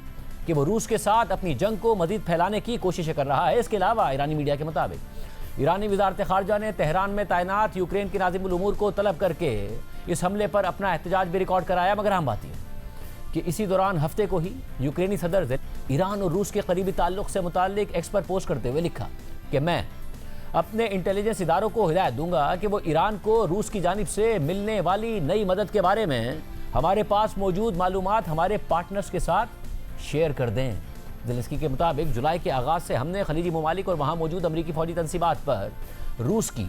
कि वो रूस के साथ अपनी जंग को मज़ीद फैलाने की कोशिशें कर रहा है। इसके अलावा ईरानी मीडिया के मुताबिक ईरानी वजारत खारजा ने तेहरान में तैनात यूक्रेन के नाज़िमुल उमूर को तलब करके इस हमले पर अपना एहतजाज भी रिकॉर्ड कराया। मगर अहम बात यह कि इसी दौरान हफ्ते को ही यूक्रेनी सदर ईरान और रूस के करीबी ताल्लुक़ से मुताल्लिक एक्स पर पोस्ट करते हुए लिखा कि मैं अपने इंटेलिजेंस इदारों को हिदायत दूंगा कि वो ईरान को रूस की जानिब से मिलने वाली नई मदद के बारे में हमारे पास मौजूद मालूमात हमारे पार्टनर्स के साथ शेयर कर दें। ज़ेलेंस्की के मुताबिक जुलाई के आगाज़ से हमने खलीजी ममालिक और वहाँ मौजूद अमरीकी फौजी तनसीबात पर रूस की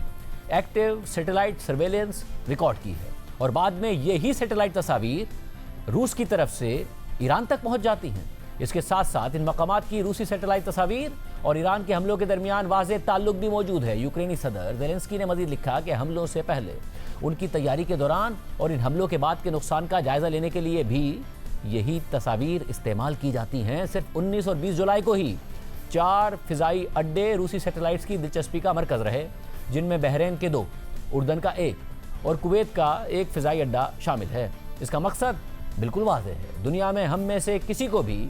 एक्टिव सैटेलाइट सर्वेलेंस रिकॉर्ड की है और बाद में यही सैटेलाइट तस्वीर रूस की तरफ से ईरान तक पहुँच जाती हैं। इसके साथ साथ इन मकामात की रूसी सैटेलाइट तस्वीर और ईरान के हमलों के दरमियान वाज़ेह ताल्लुक भी मौजूद है। यूक्रेनी सदर ज़ेलेंस्की ने मज़ीद लिखा कि हमलों से पहले, उनकी तैयारी के दौरान और इन हमलों के बाद के नुकसान का जायज़ा लेने के लिए भी यही तस्वीर इस्तेमाल की जाती हैं। सिर्फ 19 और 20 जुलाई को ही 4 फ़िज़ाई अड्डे रूसी सैटेलाइट्स की दिलचस्पी का मरकज़ रहे, जिनमें बहरीन के 2, उर्दन का 1 और कुवैत का 1 फ़िज़ाई अड्डा शामिल है। इसका मकसद बिल्कुल वाज़ेह है, दुनिया में हम में से किसी को भी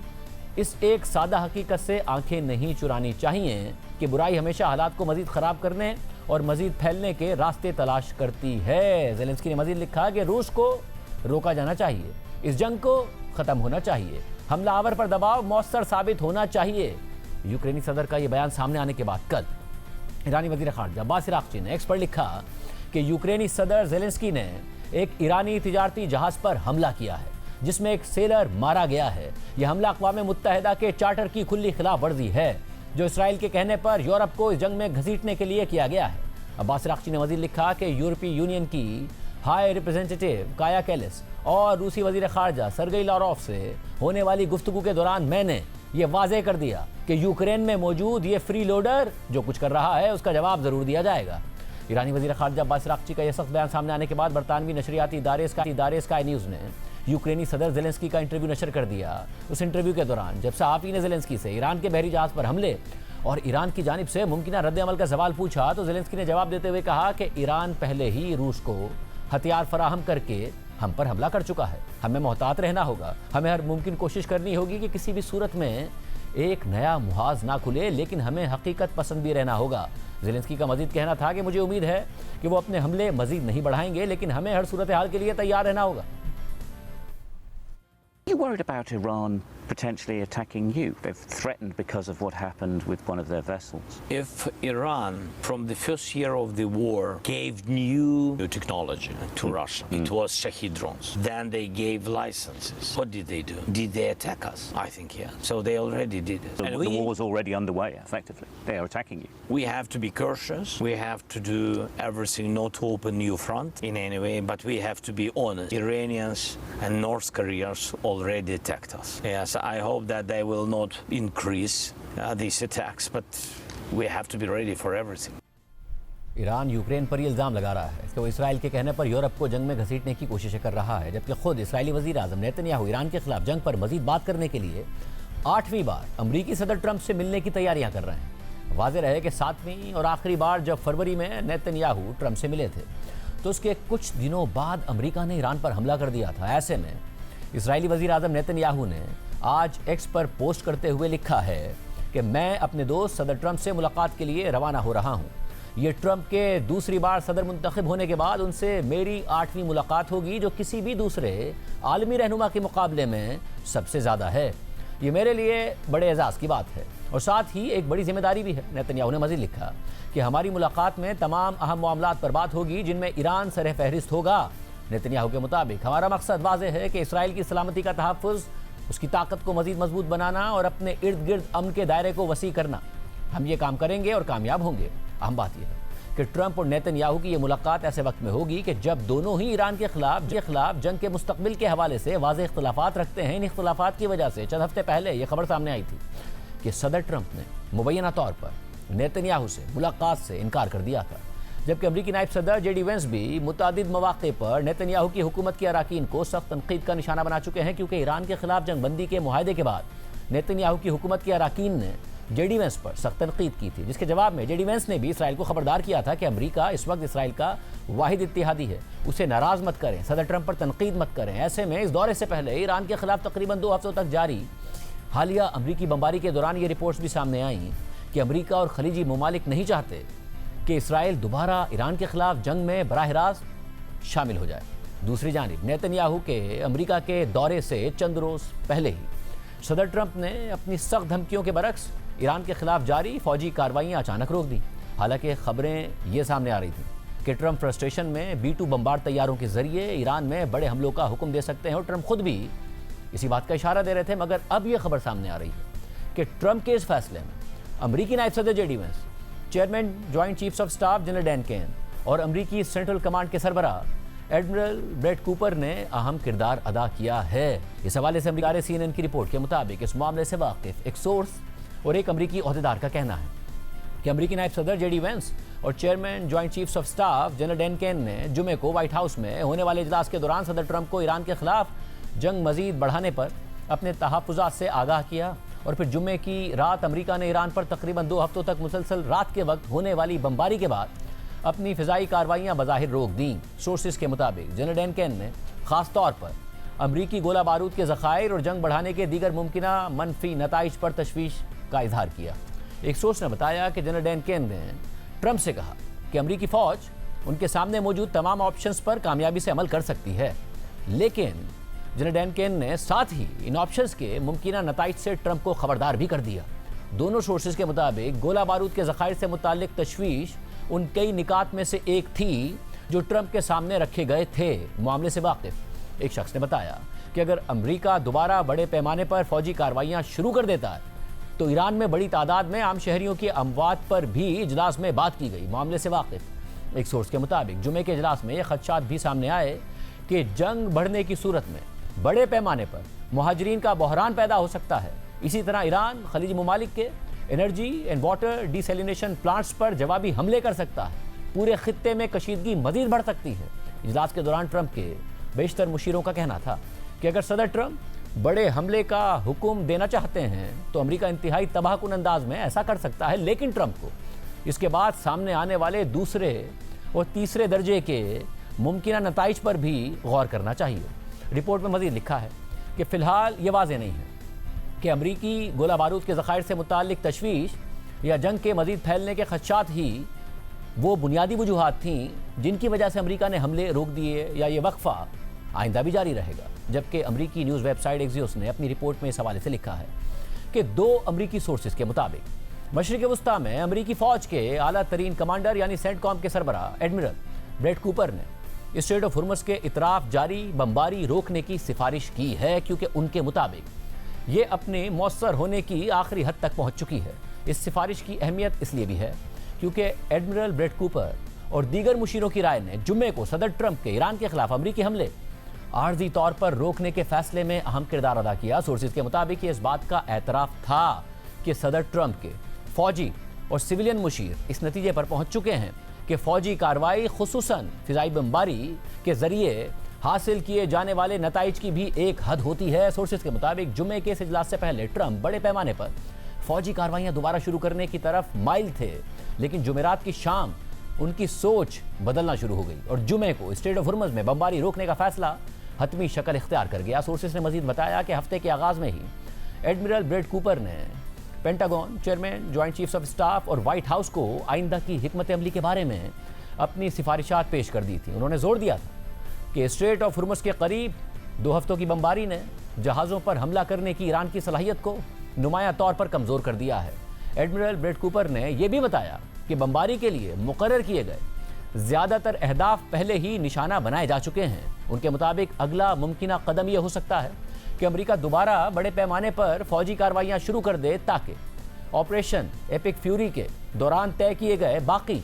इस एक सादा हकीकत से आंखें नहीं चुरानी चाहिए कि बुराई हमेशा हालात को मजीद ख़राब करने और मजीद फैलने के रास्ते तलाश करती है। ज़ेलेंस्की ने मजीद लिखा कि रूस को रोका जाना चाहिए, इस जंग को ख़त्म होना चाहिए, हमलावर पर दबाव मौसर साबित होना चाहिए। यूक्रेनी सदर का यह बयान सामने आने के बाद कल ईरानी वज़ीर ख़ारजा अब्बास अराग़ची ने एक्स पर लिखा कि यूक्रेनी सदर ज़ेलेंस्की ने एक ईरानी तिजारती जहाज़ पर हमला किया है जिसमें एक सेलर मारा गया है। यह हमला अक़वाम मुत्तहिदा के चार्टर की खुली खिलाफ वर्जी है जो इसराइल के कहने पर यूरोप को इस जंग में घसीटने के लिए किया गया है। अब्बास अराग़ची ने मज़ीद लिखा कि यूरोपीय यूनियन की हाई रिप्रेजेंटेटिव काया कैलिस और रूसी वज़ीर ख़ारजा सरगेई लारोव से होने वाली गुफ्तगू के दौरान मैंने ये वाज़ेह कर दिया कि यूक्रेन में मौजूद ये फ्री लोडर जो कुछ कर रहा है उसका जवाब ज़रूर दिया जाएगा। ईरानी वज़ीर ख़ारजा अब्बास अराग़ची का यह सख्त बयान सामने आने के बाद बरतानवी नशरियाती इदारे स्काई न्यूज़ ने यूक्रेनी सदर ज़ेलेंस्की का इंटरव्यू नशर कर दिया। उस इंटरव्यू के दौरान जब सहाफ़ी ने ज़ेलेंस्की से ईरान के बहरी जहाज़ पर हमले और ईरान की जानिब से मुमकिन रद्द-ए-अमल का सवाल पूछा तो ज़ेलेंस्की ने जवाब देते हुए कहा कि ईरान पहले ही रूस को हथियार फराहम करके हम पर हमला कर चुका है, हमें मोहतात रहना होगा, हमें हर मुमकिन कोशिश करनी होगी कि किसी भी सूरत में एक नया मुहाज ना खुले, लेकिन हमें हकीकत पसंद भी रहना होगा। ज़ेलेंस्की का मजीद कहना था कि मुझे उम्मीद है कि वो अपने हमले मजीद नहीं बढ़ाएंगे, लेकिन हमें हर सूरत हाल के लिए तैयार रहना होगा। Are you worried about Iran potentially attacking you? They've threatened because of what happened with one of their vessels. If Iran, from the first year of the war, gave new technology to Russia, it was Shahed drones. Then they gave licenses. What did they do? Did they attack us? I think, yeah. So they already did it. The war was already underway, effectively. They are attacking you. We have to be cautious. We have to do everything not to open new front in any way, but we have to be honest. Iranians and North Koreans already attacked us. Yes, I hope that they will not increase these attacks, but we have to be ready for everything. Iran Ukraine पर ये इल्ज़ाम लगा रहा है कि वो Israel के कहने पर यूरोप को जंग में घसीटने की कोशिशें कर रहा है, जबकि खुद इसराइली वज़ीर आज़म नेतन्याहू ईरान के खिलाफ जंग पर मजीद बात करने के लिए 8वीं बार अमरीकी सदर ट्रंप से मिलने की तैयारियां कर रहे हैं। वाज़ेह रहे कि 7वीं और आखिरी बार जब फरवरी में नेतन्याहू ट्रंप से मिले थे तो उसके कुछ दिनों बाद अमरीका ने ईरान पर हमला कर दिया था। ऐसे में इसराइली वज़ीर आज़म नेतन्याहू ने आज एक्स पर पोस्ट करते हुए लिखा है कि मैं अपने दोस्त सदर ट्रंप से मुलाकात के लिए रवाना हो रहा हूँ। ये ट्रंप के दूसरी बार सदर मुंतखब होने के बाद उनसे मेरी 8वीं मुलाकात होगी, जो किसी भी दूसरे आलमी रहनुमा के मुकाबले में सबसे ज़्यादा है। ये मेरे लिए बड़े एजाज़ की बात है और साथ ही एक बड़ी जिम्मेदारी भी है। नेतन्याहू ने मज़ीद लिखा कि हमारी मुलाकात में तमाम अहम मामलात पर बात होगी जिनमें ईरान सरह फहरिस्त होगा। नेतन्याहू के मुताबिक हमारा मकसद वाज़ेह है कि इसराइल की सलामती का तहफ़्फ़ुज़, उसकी ताकत को मज़ीद मजबूत बनाना और अपने इर्द गिर्द अमन के दायरे को वसी करना। हम ये काम करेंगे और कामयाब होंगे। अहम बात यह है कि ट्रंप और नेतन्याहू की ये मुलाकात ऐसे वक्त में होगी कि जब दोनों ही ईरान के खिलाफ जंग के मुस्तकबिल के हवाले से वाज़ेह इख्तलाफात रखते हैं। इन इख्तलाफात की वजह से चंद हफ्ते पहले ये खबर सामने आई थी कि सदर ट्रंप ने मुबैना तौर पर नेतन्याहू से मुलाकात से इनकार कर दिया था, जबकि अमरीकी नायब सदर जेडी वेंस भी मुतादिद मौक़े पर नेतन्याहू की हुकूमत के अराकीन को सख्त तनकीद का निशाना बना चुके हैं, क्योंकि ईरान के खिलाफ जंग बंदी के मुआहदे के बाद नेतन्याहू की हुकूमत के अराकीन ने जेडी वेंस पर सख्त तनकीद की थी, जिसके जवाब में जेडी वेंस ने भी इसराइल को खबरदार किया था कि अमरीका इस वक्त इसराइल का वाहिद इत्तेहादी है, उसे नाराज़ मत करें, सदर ट्रंप पर तनकीद मत करें। ऐसे में इस दौरे से पहले ईरान के खिलाफ तकरीबन 2 हफ्तों तक जारी हालिया अमरीकी बमबारी के दौरान ये रिपोर्ट्स भी सामने आई कि अमरीका और खलीजी ममालिक नहीं चाहते कि इसराइल दोबारा ईरान के खिलाफ जंग में बराह रास्त शामिल हो जाए। दूसरी जानिब नेतन्याहू के अमरीका के दौरे से चंद रोज़ पहले ही सदर ट्रंप ने अपनी सख्त धमकियों के बरक्स ईरान के खिलाफ जारी फौजी कार्रवाइयाँ अचानक रोक दी। हालांकि खबरें ये सामने आ रही थी कि ट्रंप फ्रस्ट्रेशन में B-2 बम्बार्ड तैयारों के जरिए ईरान में बड़े हमलों का हुक्म दे सकते हैं और ट्रंप खुद भी इसी बात का इशारा दे रहे थे। मगर अब यह खबर सामने आ रही है कि ट्रंप के इस फैसले में अमरीकी नायब सदर JD Vance, chairman joint chiefs of staff general Dan Caine और अमरीकी सेंट्रल कमांड के सरबराह एडमिरल ब्रेट कूपर ने अहम किरदार अदा किया है। इस हवाले से अमरीका CNN की रिपोर्ट के मुताबिक इस मामले से वाकिफ एक सोर्स और एक अमरीकी ओहदेदार का कहना है कि अमरीकी नायब सदर जेडी वेंस और chairman joint chiefs of staff general Dan Caine ने जुमे को व्हाइट हाउस में होने वाले इजलास के दौरान सदर ट्रंप को ईरान के खिलाफ जंग मजीद बढ़ाने पर अपने तहफ़्फ़ुज़ात से आगाह किया और फिर जुम्मे की रात अमरीका ने ईरान पर तकरीबन 2 हफ्तों तक मुसलसल रात के वक्त होने वाली बमबारी के बाद अपनी फ़िज़ाई कार्रवाइयाँ बज़ाहिर रोक दी। सोर्सेज के मुताबिक जनरल डैन केन ने ख़ास तौर पर अमरीकी गोला बारूद के ज़खायर और जंग बढ़ाने के दीगर मुमकिना मनफी नताइज पर तशवीश का इजहार किया। एक सोर्स ने बताया कि जनरल डैन केन ने ट्रंप से कहा कि अमरीकी फ़ौज उनके सामने मौजूद तमाम ऑप्शंस पर कामयाबी से अमल कर सकती है, लेकिन जनरल डैन केन ने साथ ही इन ऑप्शंस के मुमकिना नताइज से ट्रंप को खबरदार भी कर दिया। दोनों सोर्सेज के मुताबिक गोला बारूद के ज़खायर से मुताल्लिक तशवीश उन कई निकात में से एक थी जो ट्रंप के सामने रखे गए थे। मामले से वाकिफ एक शख्स ने बताया कि अगर अमेरिका दोबारा बड़े पैमाने पर फौजी कार्रवाइयां शुरू कर देता है तो ईरान में बड़ी तादाद में आम शहरियों की अमवात पर भी इजलास में बात की गई। मामले से वाकिफ एक सोर्स के मुताबिक जुमे के इजलास में यह खदशात भी सामने आए कि जंग बढ़ने की सूरत में बड़े पैमाने पर मुहाजिरीन का बहरान पैदा हो सकता है। इसी तरह ईरान खलीजी ममालिक के energy and water desalination plants पर जवाबी हमले कर सकता है। पूरे खित्ते में कशीदगी मजीद बढ़ सकती है। इजलास के दौरान ट्रंप के बेशतर मुशीरों का कहना था कि अगर सदर ट्रंप बड़े हमले का हुक्म देना चाहते हैं तो अमेरिका इंतहाई तबाहकुन अंदाज में ऐसा कर सकता है, लेकिन ट्रंप को इसके बाद सामने आने वाले दूसरे और तीसरे दर्जे के मुमकिना नताइज पर भी गौर करना चाहिए। रिपोर्ट में मजीद लिखा है कि फ़िलहाल ये वाज़ेह नहीं है कि अमरीकी गोला बारूद के ज़खायर से मुताल्लिक तशवीश या जंग के मजीद फैलने के खदशात ही वो बुनियादी वजूहात थीं जिनकी वजह से अमेरिका ने हमले रोक दिए या ये वक्फा आइंदा भी जारी रहेगा। जबकि अमरीकी न्यूज़ वेबसाइट एक्सियोस ने अपनी रिपोर्ट में इस हवाले से लिखा है कि 2 अमरीकी सोर्सेज के मुताबिक मशरिक़ वस्ता में अमरीकी फ़ौज के आला तरीन कमांडर यानी सेंटकॉम के सरबरा एडमिरल ब्रेट कूपर ने स्ट्रेट ऑफ हुर्मुज़ के इतराफ जारी बमबारी रोकने की सिफारिश की है, क्योंकि उनके मुताबिक ये अपने मौसर होने की आखिरी हद तक पहुँच चुकी है। इस सिफारिश की अहमियत इसलिए भी है क्योंकि एडमिरल ब्रेट कूपर और दीगर मुशीरों की राय ने जुम्मे को सदर ट्रंप के ईरान के खिलाफ अमरीकी हमले आर्जी तौर पर रोकने के फैसले में अहम किरदार अदा किया। सोर्सेज के मुताबिक इस बात का एतराफ़ था कि सदर ट्रंप के फौजी और सिविलियन मुशीर इस नतीजे पर पहुंच चुके हैं कि फौजी कार्रवाई खुसूसन फिजाई बमबारी के जरिए हासिल किए जाने वाले नताइज की भी एक हद होती है। सोर्सेज के मुताबिक जुम्मे के इस इजलास से पहले ट्रंप बड़े पैमाने पर फौजी कार्रवाइयां दोबारा शुरू करने की तरफ माइल थे, लेकिन जुमेरात की शाम उनकी सोच बदलना शुरू हो गई और जुमे को स्ट्रेट ऑफ हुर्मुज़ में बमबारी रोकने का फैसला हतमी शक्ल इख्तियार कर गया। सोर्सेज ने मजीद बताया कि हफ्ते के आगाज़ में ही एडमिरल ब्रेट कूपर ने pentagon chairman, joint chiefs of staff और व्हाइट हाउस को आइंदा की हिकमत अमली के बारे में अपनी सिफारिशात पेश कर दी थी। उन्होंने जोर दिया था कि स्ट्रेट ऑफ हुर्मुज़ के करीब 2 हफ्तों की बमबारी ने जहाज़ों पर हमला करने की ईरान की सलाहियत को नुमाया तौर पर कमज़ोर कर दिया है। एडमिरल ब्रेट कूपर ने यह भी बताया कि बमबारी के लिए मुकर्रर किए गए ज़्यादातर अहदाफ पहले ही निशाना बनाए जा चुके हैं। उनके मुताबिक अगला मुमकिना कदम यह हो सकता है कि अमेरिका दोबारा बड़े पैमाने पर फौजी कार्रवाइयां शुरू कर दे ताकि ऑपरेशन एपिक फ्यूरी के दौरान तय किए गए बाकी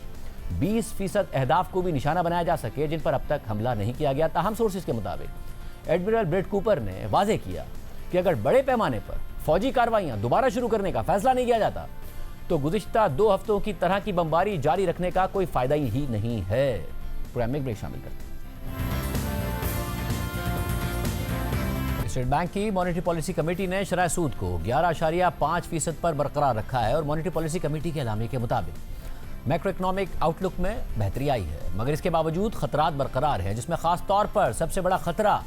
20% अहदाफ को भी निशाना बनाया जा सके जिन पर अब तक हमला नहीं किया गया। ताहम सोर्सेज के मुताबिक एडमिरल ब्रेट कूपर ने वाजे किया कि अगर बड़े पैमाने पर फौजी कार्रवाइयां दोबारा शुरू करने का फैसला नहीं किया जाता तो गुज़िश्ता 2 हफ्तों की तरह की बमबारी जारी रखने का कोई फायदा ही नहीं है। प्रोग्राम में ब्रेक शामिल करते हैं। स्टेट बैंक की मॉनेटरी पॉलिसी कमेटी ने शरह सूद को 11.5% पर बरकरार रखा है और मॉनेटरी पॉलिसी कमेटी के एलामी के मुताबिक मैक्रो इकनॉमिक आउटलुक में बेहतरी आई है, मगर इसके बावजूद खतरात बरकरार हैं, जिसमें खास तौर पर सबसे बड़ा खतरा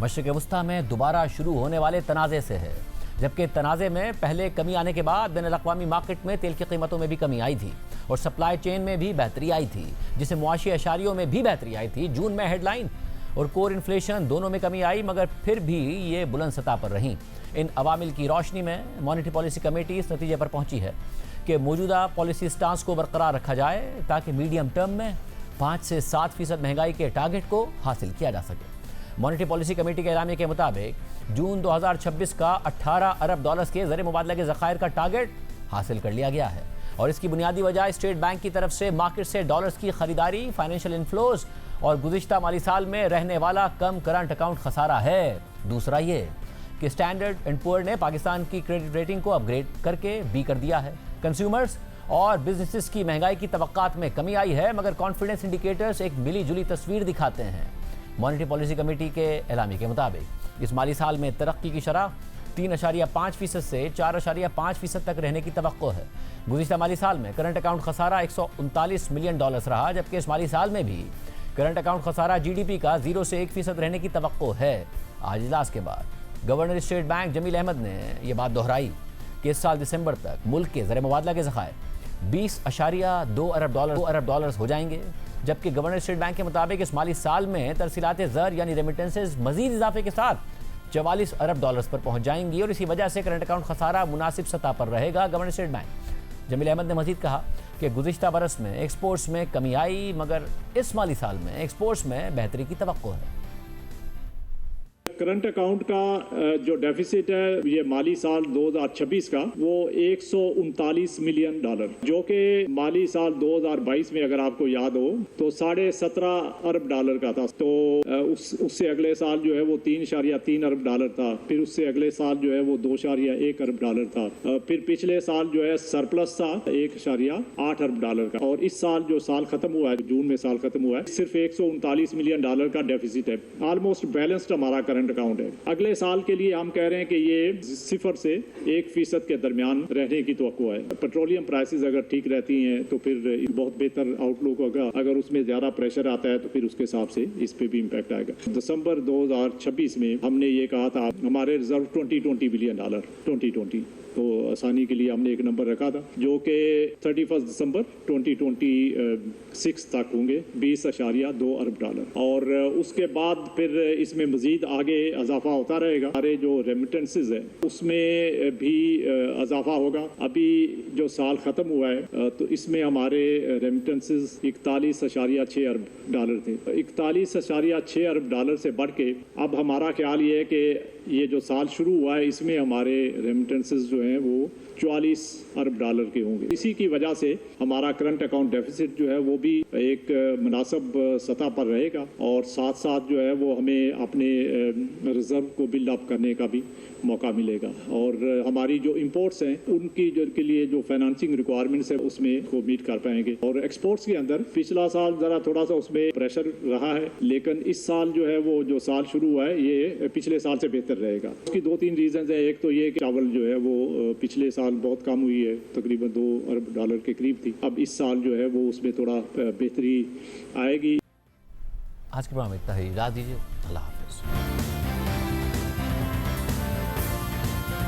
मशरिक़ वस्ता में दोबारा शुरू होने वाले तनाज़े से है। जबकि तनाज़े में पहले कमी आने के बाद बैन अल-अक़वामी मार्केट में तेल की कीमतों में भी कमी आई थी और सप्लाई चेन में भी बेहतरी आई थी, जिससे मुआशी अशारियों में भी बेहतरी आई थी। जून में हेडलाइन और कोर इन्फ्लेशन दोनों में कमी आई, मगर फिर भी ये बुलंद सतह पर रहीं। इन अवामिल की रोशनी में मॉनेटरी पॉलिसी कमेटी इस नतीजे पर पहुंची है कि मौजूदा पॉलिसी स्टांस को बरकरार रखा जाए ताकि मीडियम टर्म में 5 से 7% महंगाई के टारगेट को हासिल किया जा सके। मॉनेटरी पॉलिसी कमेटी के एलामिया के मुताबिक जून 2026 का 18 अरब डॉलर्स के ज़र मुबादला के ज़खायर का टारगेट हासिल कर लिया गया है और इसकी बुनियादी वजह स्टेट बैंक की तरफ से मार्केट से डॉलर्स की खरीदारी, फाइनेंशियल इन्फ्लोज और गुज़िश्ता माली साल में रहने वाला कम करंट अकाउंट खसारा है। दूसरा ये कि स्टैंडर्ड एंड पुअर ने पाकिस्तान की क्रेडिट रेटिंग को अपग्रेड करके बी कर दिया है। कंज्यूमर्स और बिजनेसेस की महंगाई की तवक्कात में कमी आई है, मगर कॉन्फिडेंस इंडिकेटर्स एक मिली जुली तस्वीर दिखाते हैं। मॉनेटरी पॉलिसी कमेटी के एलामी के मुताबिक इस माली साल में तरक्की की शरह 3.5% से 4.5% तक रहने की तवक्को है। गुज़िश्ता माली साल में करंट अकाउंट खसारा 139 मिलियन डॉलर्स रहा, जबकि इस माली साल में भी करंट अकाउंट खसारा GDP का 0 से 1% रहने की तवक्को है। आज इजलास के बाद governor state bank Jameel Ahmed ने यह बात दोहराई कि इस साल दिसंबर तक मुल्क के ज़र मुबादला के ज़खायर 20.2 अरब डॉलर हो जाएंगे, जबकि गवर्नर स्टेट बैंक के मुताबिक इस माली साल में तरसीलात ज़र यानी रेमिटेंसेज मजीद इजाफे के साथ 44 अरब डॉलर्स पर पहुंच जाएंगी और इसी वजह से करंट अकाउंट खसारा मुनासिब सतह पर रहेगा। Governor state bank Jameel Ahmed ने मजीद कहा कि गुज़िश्ता बरस में एक्सपोर्ट्स में कमी आई, मगर इस माली साल में एक्सपोर्ट्स में बेहतरी की तवक्को है। करंट अकाउंट का जो डेफिसिट है ये माली साल 2026 का वो 139 मिलियन डॉलर, जो कि माली साल 2022 में अगर आपको याद हो तो 17.5 अरब डॉलर का था। तो उससे अगले साल जो है वो 3.3 अरब डॉलर था, फिर उससे अगले साल जो है वो 2.1 अरब डॉलर था, फिर पिछले साल जो है सरप्लस था 1.8 अरब डॉलर का, और इस साल जो साल खत्म हुआ है, जून में साल खत्म हुआ है, सिर्फ 139 मिलियन डॉलर का डेफिसिट है। ऑलमोस्ट बैलेंस्ड हमारा करंट अकाउंट है। अगले साल के लिए हम कह रहे हैं कि ये 0 से 1% के दरमियान रहने की तवक्को है। पेट्रोलियम प्राइसेस अगर ठीक रहती हैं तो फिर बहुत बेहतर आउटलुक होगा, अगर उसमें ज्यादा प्रेशर आता है तो फिर उसके हिसाब से इस पे भी इम्पैक्ट आएगा। दिसंबर 2026 में हमने ये कहा था हमारे रिजर्व 20 बिलियन डॉलर 2020, तो आसानी के लिए हमने एक नंबर रखा था जो कि 31 दिसंबर 2026 तक होंगे 20.2 अरब डॉलर, और उसके बाद फिर इसमें मजीद आगे इजाफा होता रहेगा। हमारे जो रेमिटेंसेस है उसमें भी इजाफा होगा। अभी जो साल ख़त्म हुआ है तो इसमें हमारे रेमिटेंसेस 41.6 अरब डॉलर थे। 41.6 अरब डॉलर से बढ़ के अब हमारा ख्याल ये है कि ये जो साल शुरू हुआ है इसमें हमारे रेमिटेंसेस जो हैं वो 44 अरब डॉलर के होंगे। इसी की वजह से हमारा करंट अकाउंट डेफिसिट जो है वो भी एक मुनासिब सतह पर रहेगा, और साथ साथ जो है वो हमें अपने रिजर्व को बिल्ड अप करने का भी मौका मिलेगा, और हमारी जो इंपोर्ट्स हैं उनकी जो के लिए जो फाइनेंसिंग रिक्वायरमेंट्स है उसमें को मीट कर पाएंगे। और एक्सपोर्ट्स के अंदर पिछला साल ज़रा थोड़ा सा उसमें प्रेशर रहा है, लेकिन इस साल जो है वो जो साल शुरू हुआ है ये पिछले साल से बेहतर रहेगा। उसकी 2-3 रीजंस है। एक तो ये कि चावल जो है वो पिछले साल बहुत कम हुई है, तकरीबन 2 अरब डॉलर के करीब थी, अब इस साल जो है वो उसमें थोड़ा बेहतरी आएगी। आज के प्रोग्राम में इतना ही, इजाज़त दीजिए, अल्लाह हाफ़िज़।